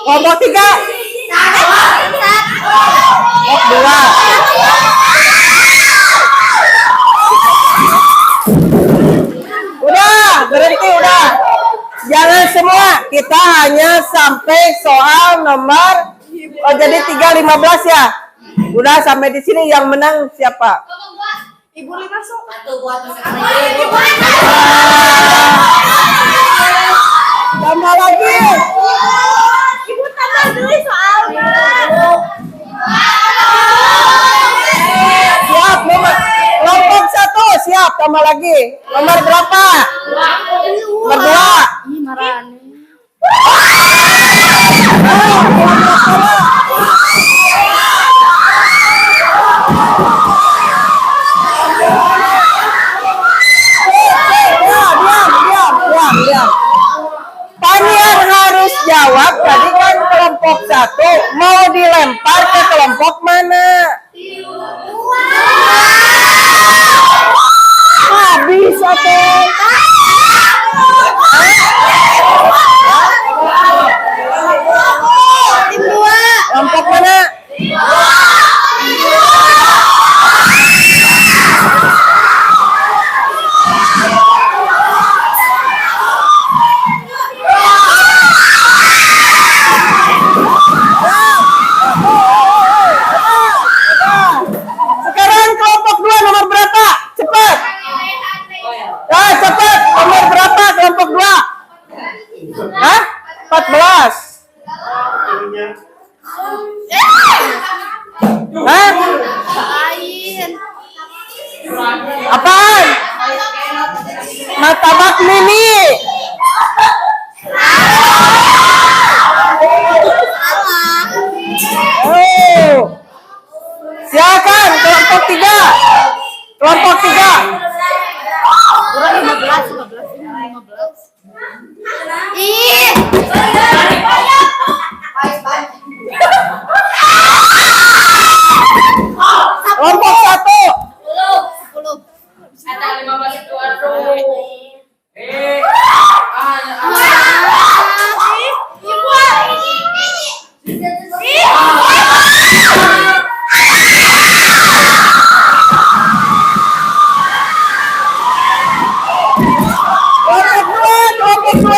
Kelompok 3. Dua. Udah, berhenti udah. Jangan semua, kita hanya sampai soal nomor jadi 3.15 ya. Udah sampai di sini yang menang siapa? Ibu 5 sok. Tambah lagi. Ibu tambah dulu soalnya. Siap, nomor kelompok 1 siap, tambah lagi. Nomor berapa? Nomor 2. Ih, marane. Diam. Panian harus jawab tadi kan kelompok 1 mau dilempar ke kelompok mana? Habis satu. Tim 2. Kelompok mana? Sekarang kelompok 2 nomor berapa? Cepat. Cepat. Nomor berapa kelompok 2? Hah? 14. Hah? Apaan? Martabak mini. Oh. Silakan kelompok 3. Kelompok 3. Kurang 15. Ih. Kelompok 1. 10. Ada 15 itu aduh. Kelompok 2.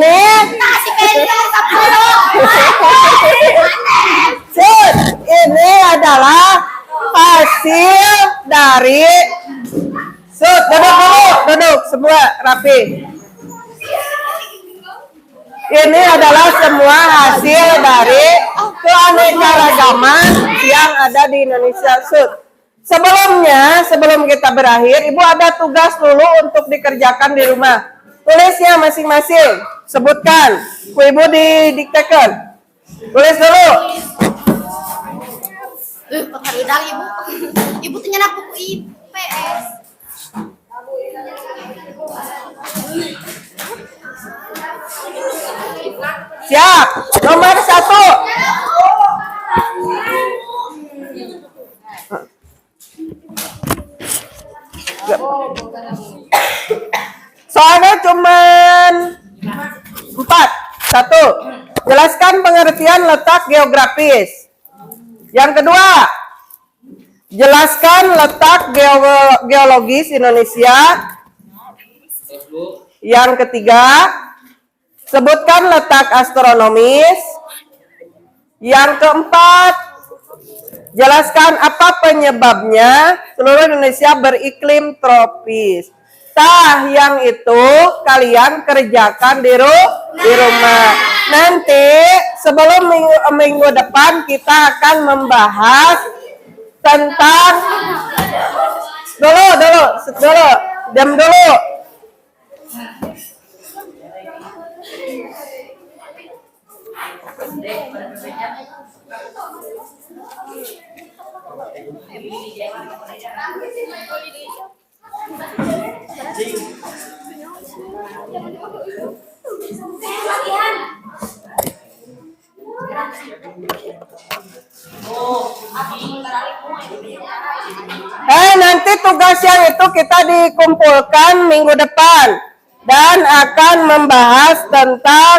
ini Sud, ini adalah hasil dari Sud, duduk dulu, duduk semua rapi. Ini adalah semua hasil dari keanekaragaman yang ada di Indonesia. Sud. Sebelumnya, sebelum kita berakhir, Ibu ada tugas dulu untuk dikerjakan di rumah. Tulisnya masing-masing. Sebutkan. Bu Ibu didiktekan. Tulis dulu. Penghargaan ibu. Ibu tuh nyenak buku IPS. Siap. Nomor 1. Soalnya cuman 4. 1. Jelaskan pengertian letak geografis. Yang kedua, jelaskan letak geologis Indonesia. Yang ketiga, sebutkan letak astronomis. Yang keempat, jelaskan apa penyebabnya seluruh Indonesia beriklim tropis. Tah yang itu kalian kerjakan di rumah. Nanti sebelum minggu depan kita akan membahas tentang dulu, diam dulu. Nanti tugas yang itu kita dikumpulkan minggu depan dan akan membahas tentang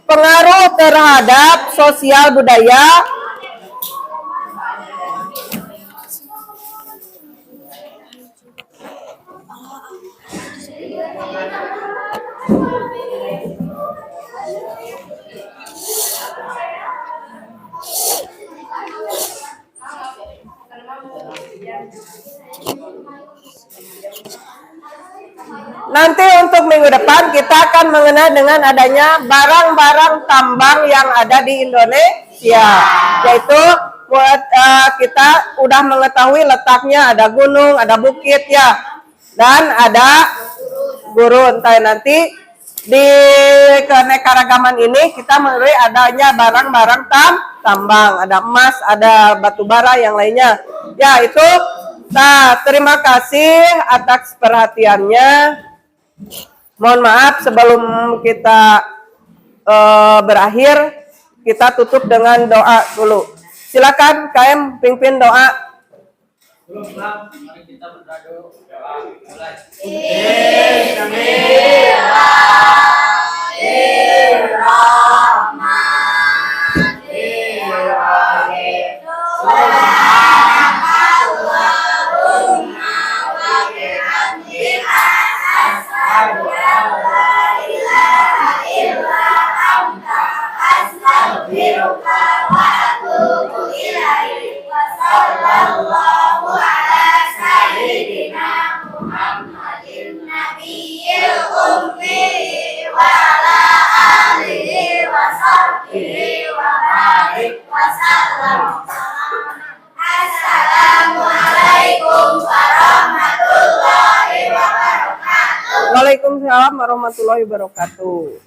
pengaruh terhadap sosial budaya. Nanti untuk minggu depan kita akan mengenal dengan adanya barang-barang tambang yang ada di Indonesia. Yaitu kita udah mengetahui letaknya, ada gunung, ada bukit ya. Dan ada gurun. Nanti di keanekaragaman ini kita mengetahui adanya barang-barang tambang, ada emas, ada batu bara yang lainnya. Ya, itu. Nah, terima kasih atas perhatiannya. Mohon maaf sebelum kita berakhir, kita tutup dengan doa dulu. Silakan KM pimpin doa. Mari kita berdoa. Waalaikumsalam warahmatullahi wabarakatuh.